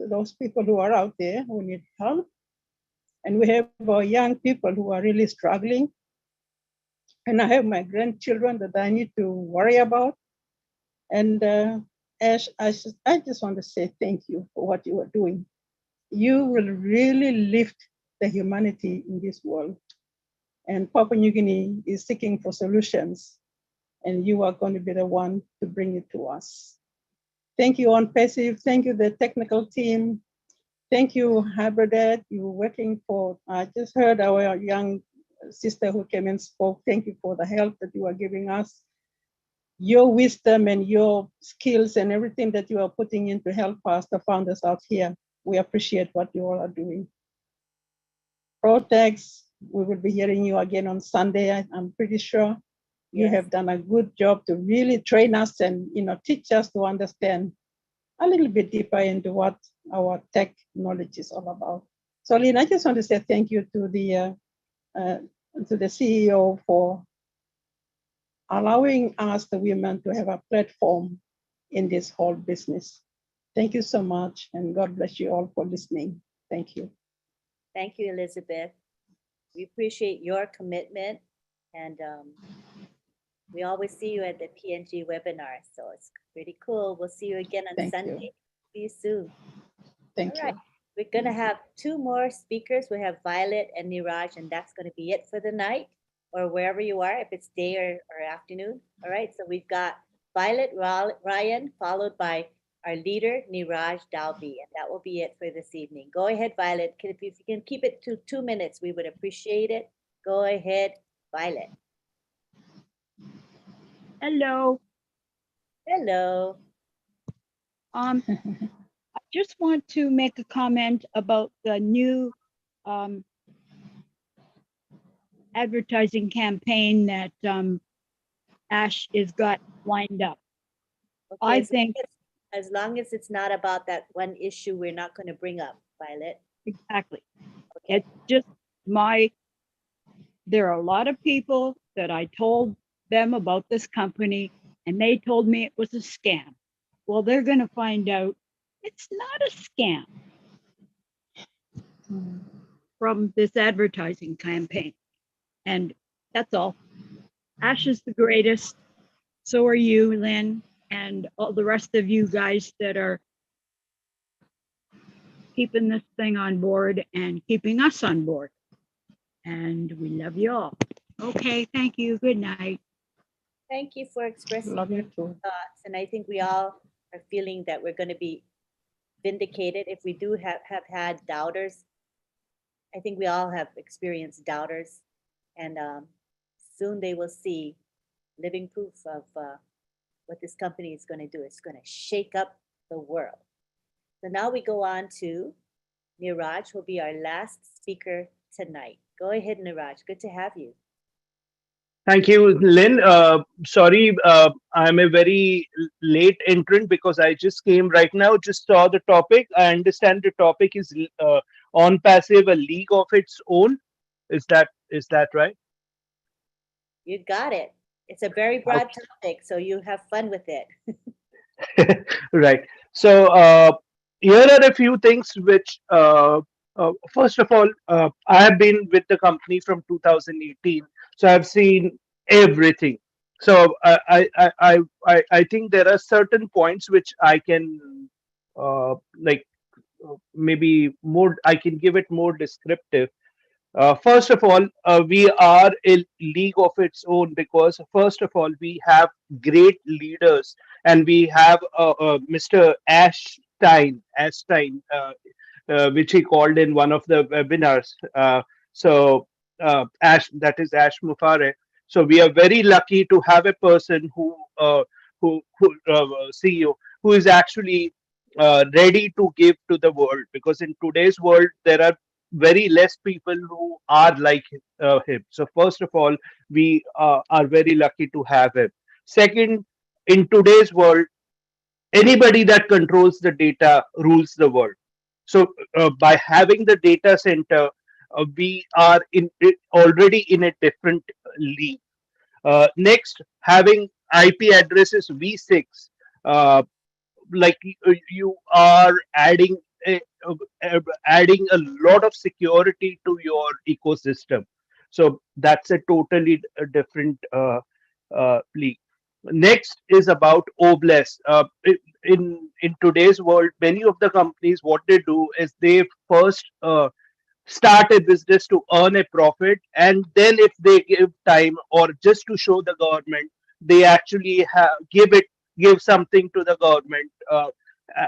to those people who are out there who need help. And we have our young people who are really struggling. And I have my grandchildren that I need to worry about. And Ash, I just want to say thank you for what you are doing. You will really lift the humanity in this world. And Papua New Guinea is seeking for solutions, and you are going to be the one to bring it to us. Thank you, Onpassive. Thank you, the technical team. Thank you, Hybridad. You're working for, I just heard our young sister who came and spoke. Thank you for the help that you are giving us. Your wisdom and your skills and everything that you are putting in to help us, the founders out here. We appreciate what you all are doing. Protex, we will be hearing you again on Sunday. I'm pretty sure you have done a good job to really train us and teach us to understand a little bit deeper into what our tech knowledge is all about. So, Lynn, I just want to say thank you to the CEO for allowing us, the women, to have a platform in this whole business. Thank you so much, and God bless you all for listening. Thank you. Thank you, Elizabeth. We appreciate your commitment, and we always see you at the PNG webinar, so it's pretty cool. We'll see you again on Sunday. See you soon. Thank you. We're gonna have 2 more speakers. We have Violet and Niraj, and that's gonna be it for the night, or wherever you are, if it's day or afternoon. All right, so we've got Violet Ryan, followed by our leader, Niraj Dalby, and that will be it for this evening. Go ahead, Violet. If you can keep it to 2 minutes, we would appreciate it. Go ahead, Violet. Hello. Hello. I just want to make a comment about the new advertising campaign that Ash has got lined up. Okay, I think as long as it's not about that one issue, we're not going to bring up, Violet. Exactly. Okay. It's just there are a lot of people that I told them about this company, and they told me it was a scam. Well, they're going to find out it's not a scam from this advertising campaign. And that's all. Ash is the greatest. So are you, Lynn, and all the rest of you guys that are keeping this thing on board and keeping us on board. And we love you all. Okay, thank you. Good night. Thank you for expressing Love you your too. thoughts. And I think we all are feeling that we're going to be vindicated. If we do have had doubters, I think we all have experienced doubters. And soon they will see living proof of what this company is going to do. It's going to shake up the world. So now we go on to Niraj, who will be our last speaker tonight. Go ahead, Niraj. Good to have you. Thank you, Lynn. Sorry, I'm a very late entrant because I just came right now, just saw the topic. I understand the topic is Onpassive, a league of its own. Is that right? You got it. It's a very broad topic, so you have fun with it. Right. So here are a few things which, first of all, I have been with the company from 2018, so I've seen everything. So I think there are certain points which I can maybe more. I can give it more descriptive. First of all, we are a league of its own because, first of all, we have great leaders, and we have Mr. Ashstein, which he called in one of the webinars. That is Ash Mufare. So we are very lucky to have a person who CEO who is actually ready to give to the world, because in today's world there are very less people who are like him. So first of all, we are very lucky to have him. Second, in today's world, anybody that controls the data rules the world. So by having the data center, we are already in a different league. Next, having IP addresses v6, you are adding a lot of security to your ecosystem. So that's a totally different league. Next is about OBLES. In today's world, many of the companies, what they do is they first start a business to earn a profit, and then if they give time or just to show the government, they actually give something to the government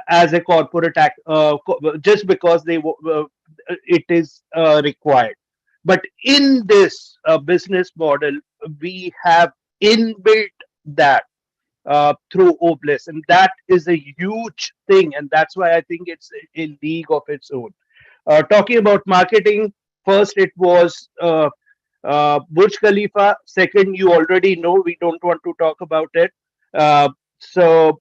as a corporate act, just because it is required. But in this business model, we have inbuilt that through Oblis, and that is a huge thing, and that's why I think it's a league of its own. Talking about marketing, first it was Burj Khalifa. Second, you already know, we don't want to talk about it. So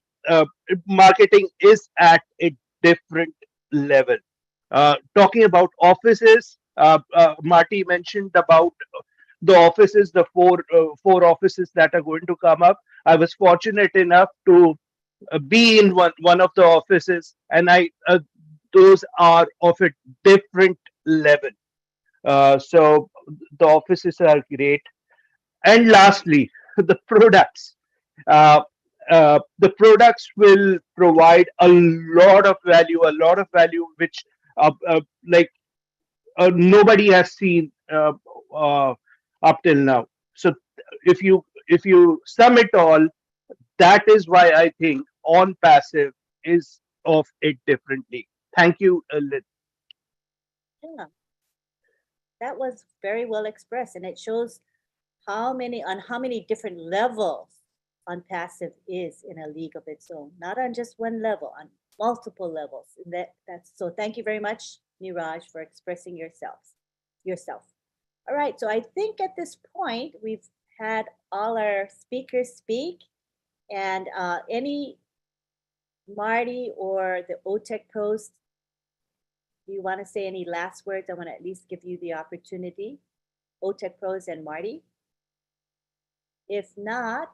marketing is at a different level. Talking about offices, Marty mentioned about the offices, the four offices that are going to come up. I was fortunate enough to be in one of the offices, and those are of a different level. So the offices are great. And lastly, the products. Uh, the products will provide a lot of value, which like nobody has seen uh, up till now. So if you sum it all, that is why I think on passive is of a different league. Thank you, Lynn. Yeah, that was very well expressed, and it shows how many different levels Onpassive is in a league of its own, not on just one level, on multiple levels. And that's so. Thank you very much, Niraj, for expressing yourself. All right, so I think at this point we've had all our speakers speak, and any Marty or the OTEC pros, do you want to say any last words? I want to at least give you the opportunity, OTEC pros and Marty. If not,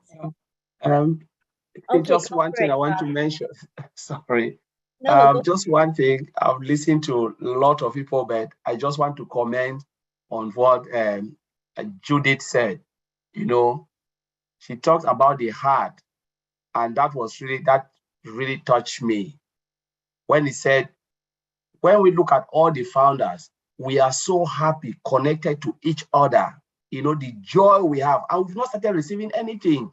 okay, just go one for thing it. I want to mention. Sorry. No, go. Just one thing. I've listened to a lot of people, but I just want to comment on what Judith said. You know, she talked about the heart, and that really touched me when he said, when we look at all the founders, we are so happy, connected to each other. You know, the joy we have, and we've not started receiving anything.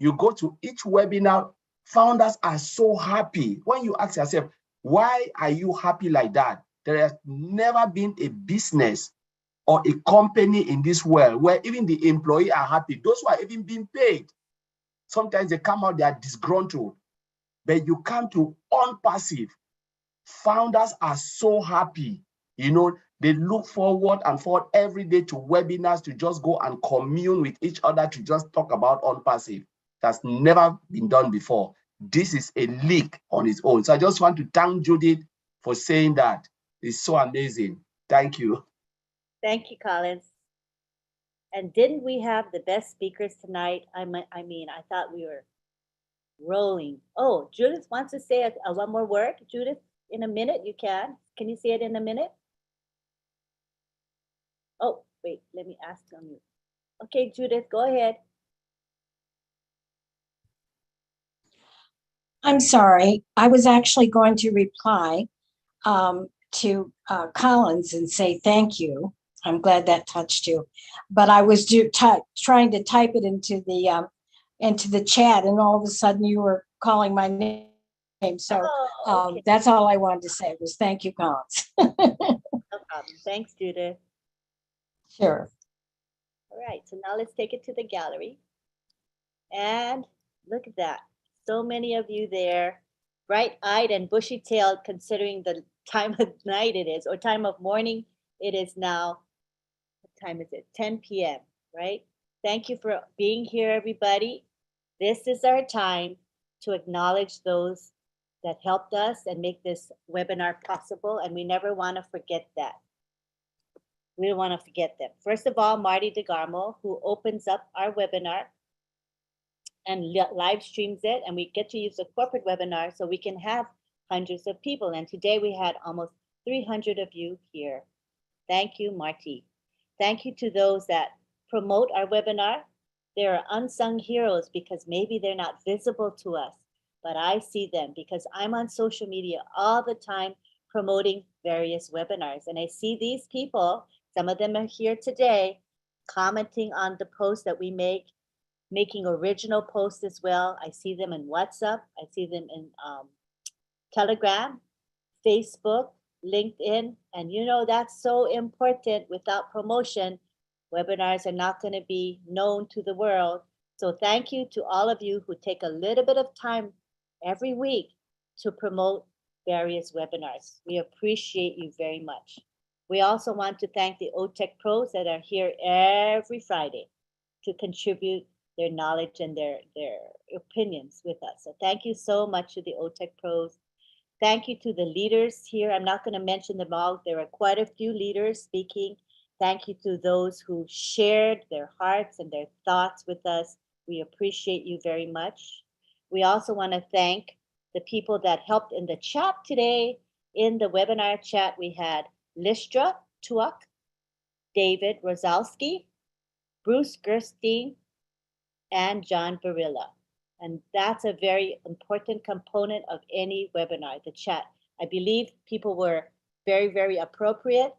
You go to each webinar, founders are so happy. When you ask yourself, why are you happy like that? There has never been a business or a company in this world where even the employee are happy. Those who are even being paid, sometimes they come out, they are disgruntled. But you come to Onpassive, founders are so happy. You know, they look forward every day to webinars to just go and commune with each other to just talk about Onpassive. That's never been done before. This is a league on its own. So I just want to thank Judith for saying that. It's so amazing. Thank you. Thank you, Collins. And didn't we have the best speakers tonight? I mean, I thought we were rolling. Oh, Judith wants to say one more word. Judith, in a minute, you can. Can you say it in a minute? Oh, wait, let me ask you. Okay, Judith, go ahead. I'm sorry. I was actually going to reply to Collins and say thank you. I'm glad that touched you, but I was trying to type it into the chat, and all of a sudden you were calling my name. So okay. That's all I wanted to say was thank you, Collins. No problem. Thanks, Judith. Sure. All right, so now let's take it to the gallery. And look at that. So many of you there, bright-eyed and bushy-tailed, considering the time of night it is, or time of morning it is now. What time is it? 10 p.m., right? Thank you for being here, everybody. This is our time to acknowledge those that helped us and make this webinar possible, and we never want to forget that. We don't want to forget them. First of all, Marty DeGarmo, who opens up our webinar and live streams it, and we get to use a corporate webinar so we can have hundreds of people. And today we had almost 300 of you here. Thank you, Marty. Thank you to those that promote our webinar. There are unsung heroes because maybe they're not visible to us, but I see them because I'm on social media all the time promoting various webinars. And I see these people, some of them are here today, commenting on the posts that we make, making original posts as well. I see them in WhatsApp. I see them in Telegram, Facebook, LinkedIn. And you know, that's so important. Without promotion, webinars are not going to be known to the world. So thank you to all of you who take a little bit of time every week to promote various webinars. We appreciate you very much. We also want to thank the OTech pros that are here every Friday to contribute their knowledge and their opinions with us. So thank you so much to the OTech pros. Thank you to the leaders here. I'm not going to mention them all. There are quite a few leaders speaking. Thank you to those who shared their hearts and their thoughts with us. We appreciate you very much. We also want to thank the people that helped in the chat today. In the webinar chat, we had Listra Tuak, David Rosalski, Bruce Gerstein, and John Barilla. And that's a very important component of any webinar, the chat. I believe people were very, very appropriate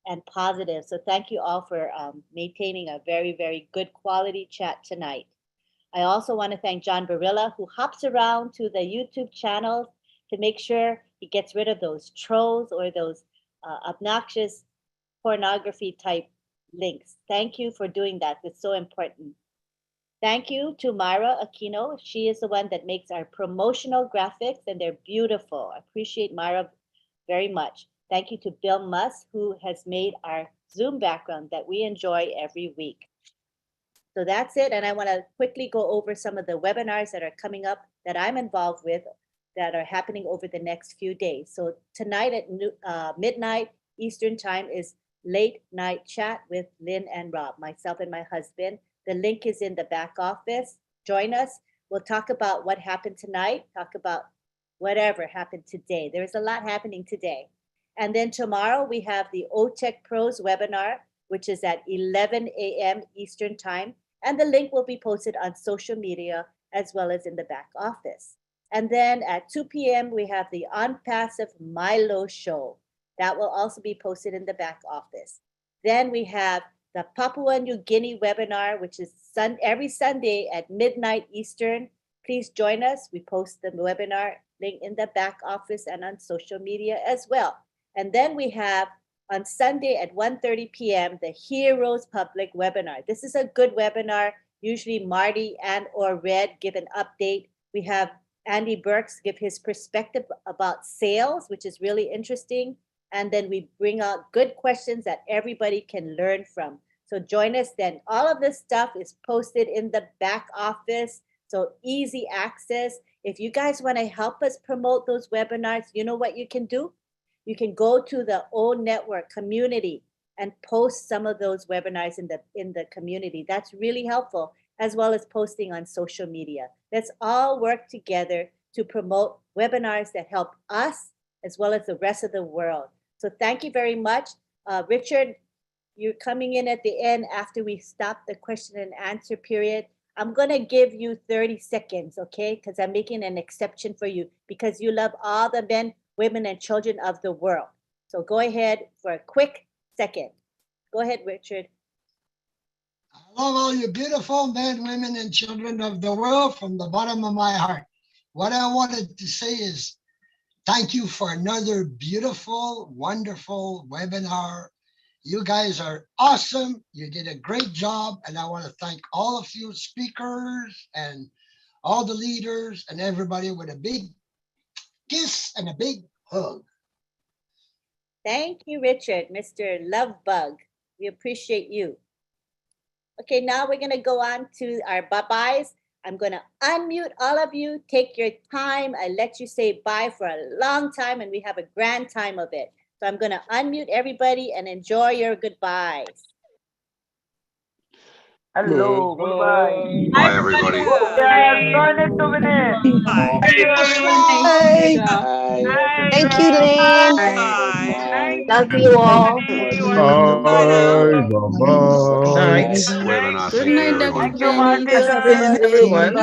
and positive. So thank you all for maintaining a very, very good quality chat tonight. I also want to thank John Barilla, who hops around to the YouTube channels to make sure he gets rid of those trolls or those obnoxious pornography type links. Thank you for doing that. It's so important. Thank you to Myra Aquino. She is the one that makes our promotional graphics, and they're beautiful. I appreciate Myra very much. Thank you to Bill Musk, who has made our Zoom background that we enjoy every week. So that's it. And I want to quickly go over some of the webinars that are coming up that I'm involved with that are happening over the next few days. So tonight at midnight Eastern time is Late Night Chat with Lynn and Rob, myself and my husband. The link is in the back office. Join us. We'll talk about what happened tonight, talk about whatever happened today. There's a lot happening today. And then tomorrow we have the OTech Pros webinar, which is at 11 a.m. Eastern time. And the link will be posted on social media as well as in the back office. And then at 2 p.m. we have the Onpassive Milo show. That will also be posted in the back office. Then we have the Papua New Guinea webinar, which is every Sunday at midnight Eastern. Please join us. We post the webinar link in the back office and on social media as well. And then we have on Sunday at 1:30 p.m. the Heroes Public webinar. This is a good webinar. Usually Marty and or Red give an update. We have Andy Burks give his perspective about sales, which is really interesting. And then we bring out good questions that everybody can learn from. So join us then. All of this stuff is posted in the back office, so easy access. If you guys want to help us promote those webinars, you know what you can do? You can go to the O Network community and post some of those webinars in the community. That's really helpful, as well as posting on social media. Let's all work together to promote webinars that help us as well as the rest of the world. So thank you very much. Richard, you're coming in at the end after we stop the question and answer period. I'm gonna give you 30 seconds, okay? Because I'm making an exception for you because you love all the men, women, and children of the world. So go ahead for a quick second. Go ahead, Richard. I love all you beautiful men, women, and children of the world from the bottom of my heart. What I wanted to say is thank you for another beautiful, wonderful webinar. You guys are awesome. You did a great job. And I want to thank all of you speakers and all the leaders and everybody with a big kiss and a big hug. Thank you, Richard, Mr. Lovebug. We appreciate you. Okay, now we're gonna go on to our bye-byes. I'm gonna unmute all of you. Take your time. I let you say bye for a long time and we have a grand time of it. So I'm gonna unmute everybody and enjoy your goodbyes. Hello, goodbye. Bye, everybody. Yeah, join it 2 minutes. Bye. Thank you, Lynn. Love you all. Bye. Bye. Good night, Dr. Thank you, Benny. Martin. Everyone. Have a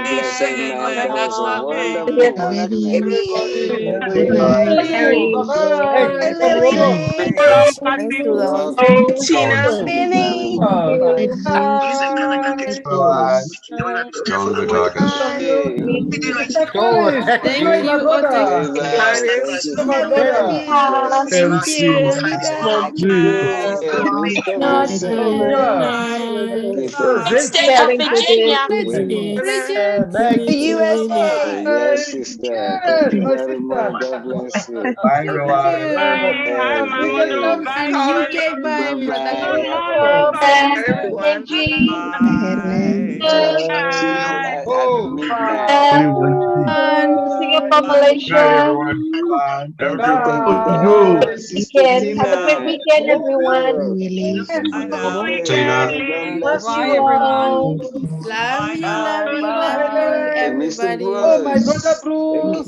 blessed night. That was a wonderful, Good wonderful episode. Thank you, Welcome, Tina. thank you very much. Thank you, Otek. Thank you, Thank you. Stay up, Virginia. The USA. Yes, sister. Thank you very much. God bless you. Bye, everyone. And UK, bye, brother. At midnight. Good Singapore, night, Malaysia. everyone. Bye. Thank you, thank you. Weekend. Have a great weekend, everyone. God bless Love you. you all. Love you, love you, love you, Hey, Mr. everybody. Bruce.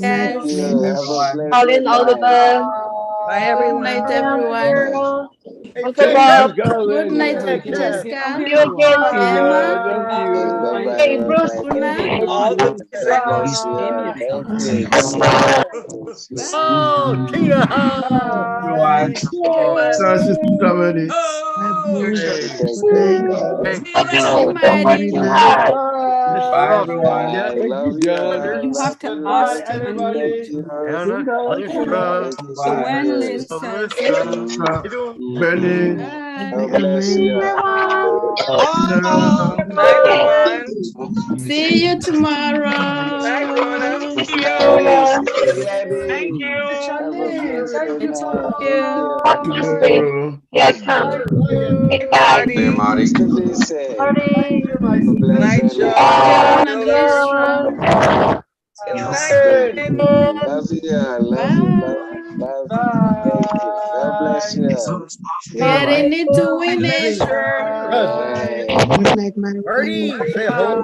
Yes. Thank you. Have a blessed Colin, Oliver. Good night, everyone. Uncle Bob. Good night, Francesca. See you again. Emma. Hey, Bruce. God bless you. Thank you. Oh, Tina. Everyone. Sister Dominic. Mighty. Bye, everyone. I love you. You have to ask to unmute. So when Lynn says, Benny. God bless you. See you tomorrow. Thank you. Have a blessed night. Yes, come. Hey, guys. Mr. Vincent. Have a blessed Everyone night. and be strong. Love you. Love you. Love you. Thank you. God bless you. Get in it to win it. Good night, Marty, say hello.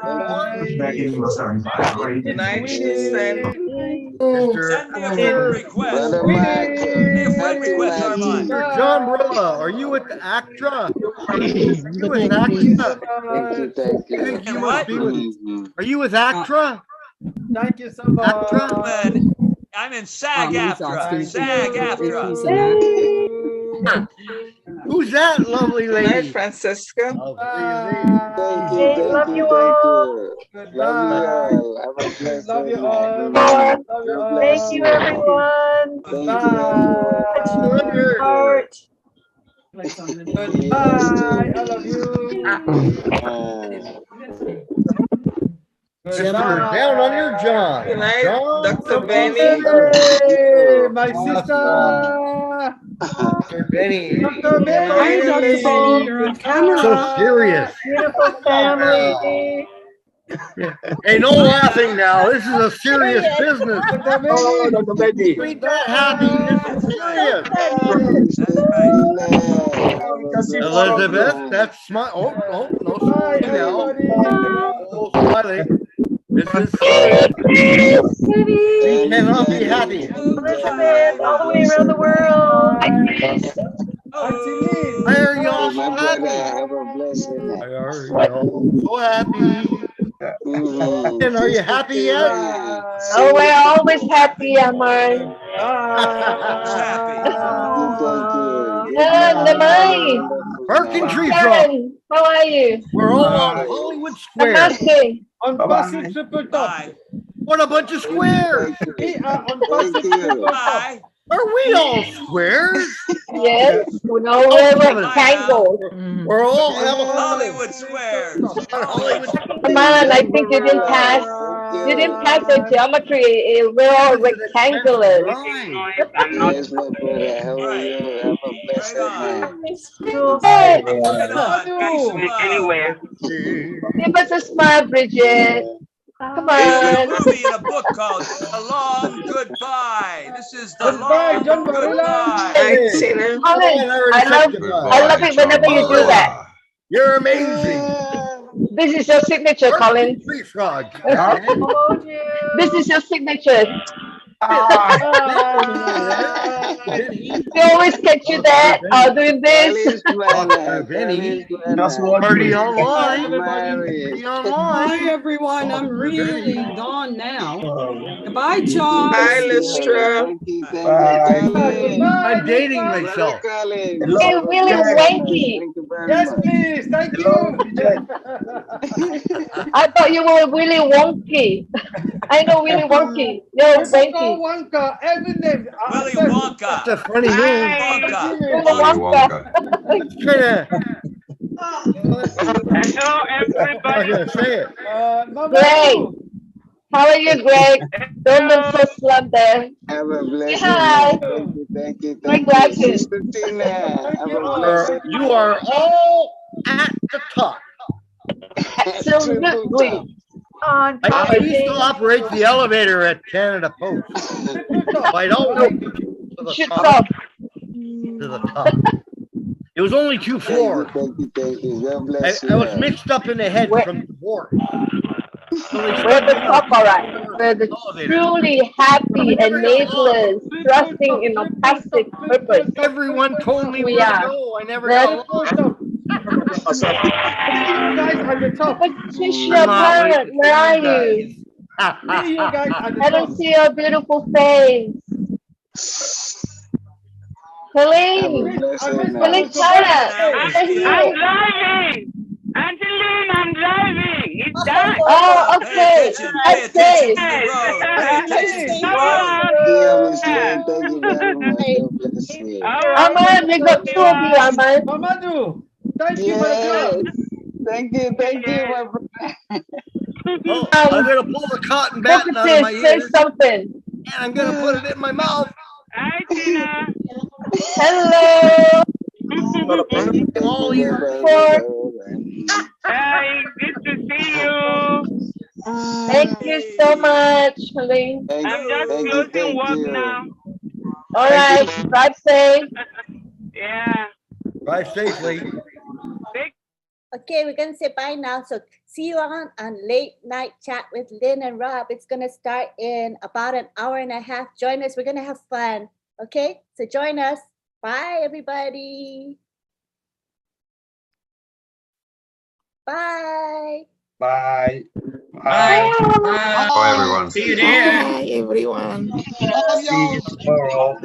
Brother Michael. Happy Maggie. John Brilla, are you with the ACTRA? Are you with ACTRA? Thank you. Thank you. I think you must be with. Are you with ACTRA? Thank you so much. ACTRA? I'm in SAG-AFTRA. SAG-AFTRA. Who's that lovely lady? Francesca. Thank you. Thank you. Thank you. Love you all. Have a blessed Love you all. night. Love you all. Thank you, everyone. Thank you, everyone. Heart. Bye. I love you. Mr. Down on your John. Good night, John, Dr. Benny. Hey, my sister. Dr. Benny. Dr. Hi, Dr. Benny. You're on camera. So serious. Beautiful family. Hey, no laughing now. This is a serious business. Oh, Dr. Benny. Treat that happy. This is serious. Elizabeth, that's smile. Oh, no smiling now. Oh, smiling. This is serious. You cannot be happy. Elizabeth, all the way around the world. Why are y'all so My happy? brother, have a blessed night. Why are y'all so happy? And are you happy yet? Oh, we're always happy, Amar. Thank you. Naman. Mercantry Frog. Karen, how are you? We're all on Hollywood Square. Namaste. Onpassive triple top. What a bunch of squares. We are Onpassive triple top. Are we all squares? Yes, no, we're rectangles. We're all Hollywood Squares. Come on, I think you didn't pass. You didn't pass the geometry. We're all rectangular. Yes, my brother. How are you? Have a blessed night. Anywhere. Give us a smile, Bridget. Come There's a on. movie in a book called A Long Goodbye. This is the long goodbye. Colin, I love it whenever you do that. You're amazing. This is your signature, Colin. Tree Frog. This is your signature. They always catch you there doing this. Just one Party minute. online. Mary. Party online. Bye, everyone. I'm really gone now. Goodbye, Bye, Charles. Lystra. Thank you, Bye. Colin. I'm dating Brother myself. Colin. Hello, Hey, Willy Jack. Wanky. Yes, please. Thank Hello, you. Jack. I thought you were Willy Wonky. I know Willy Wonky. You're Wanky. Wonka, every name. Willy That's Wonka. a funny name. Wonka. Willy Wonka. Hello, I'm not everybody. gonna say it. Greg. How are you, Greg? Don't look so slump there. Have a Say blessed hi. night. Thank you. Greg Thank you. Gladson. Sister Tina, have a blessed You are all at the top. Absolutely. I used to operate the elevator at Canada Post. I'd always get to the Should top. stop. To the top. It was only 2 floors. Thank you. God bless you. I was mixed up in the head from divorce. So they We're the top, all right. We're the truly happy enablers, trusting in our passive purpose. Everyone told me we where to are. go. I never Very got You guys at the top. Patricia Parrott, where are you? See you guys at the I don't top. see your beautiful face. Helene, Helene Parrott. I'm driving. Angeline, I'm driving. It's done. Oh, okay. Pay attention to Okay. the road. Pay attention to the Come road. on. Thank you very much. God bless you. Armand, we got 2 of you, Armand. Mamadou, thank you for the Yes. club. Thank you, my brother. Oh, I'm gonna pull the cotton batting out of my Say ears something. and I'm gonna put it in my mouth. Hi, Tina. Hello. All ears. Hi, good to see you. Thank you so much, Helene. I'm just closing work now. All right, drive safe. Yeah. Drive safely. Okay, we're going to say bye now. So see you on Late Night Chat with Lynn and Rob. It's going to start in about an hour and a half. Join us. We're going to have fun. Okay, so join us. Bye, everybody. Bye. Bye. Bye. Bye, everyone. See you there. Bye, everyone. See you tomorrow.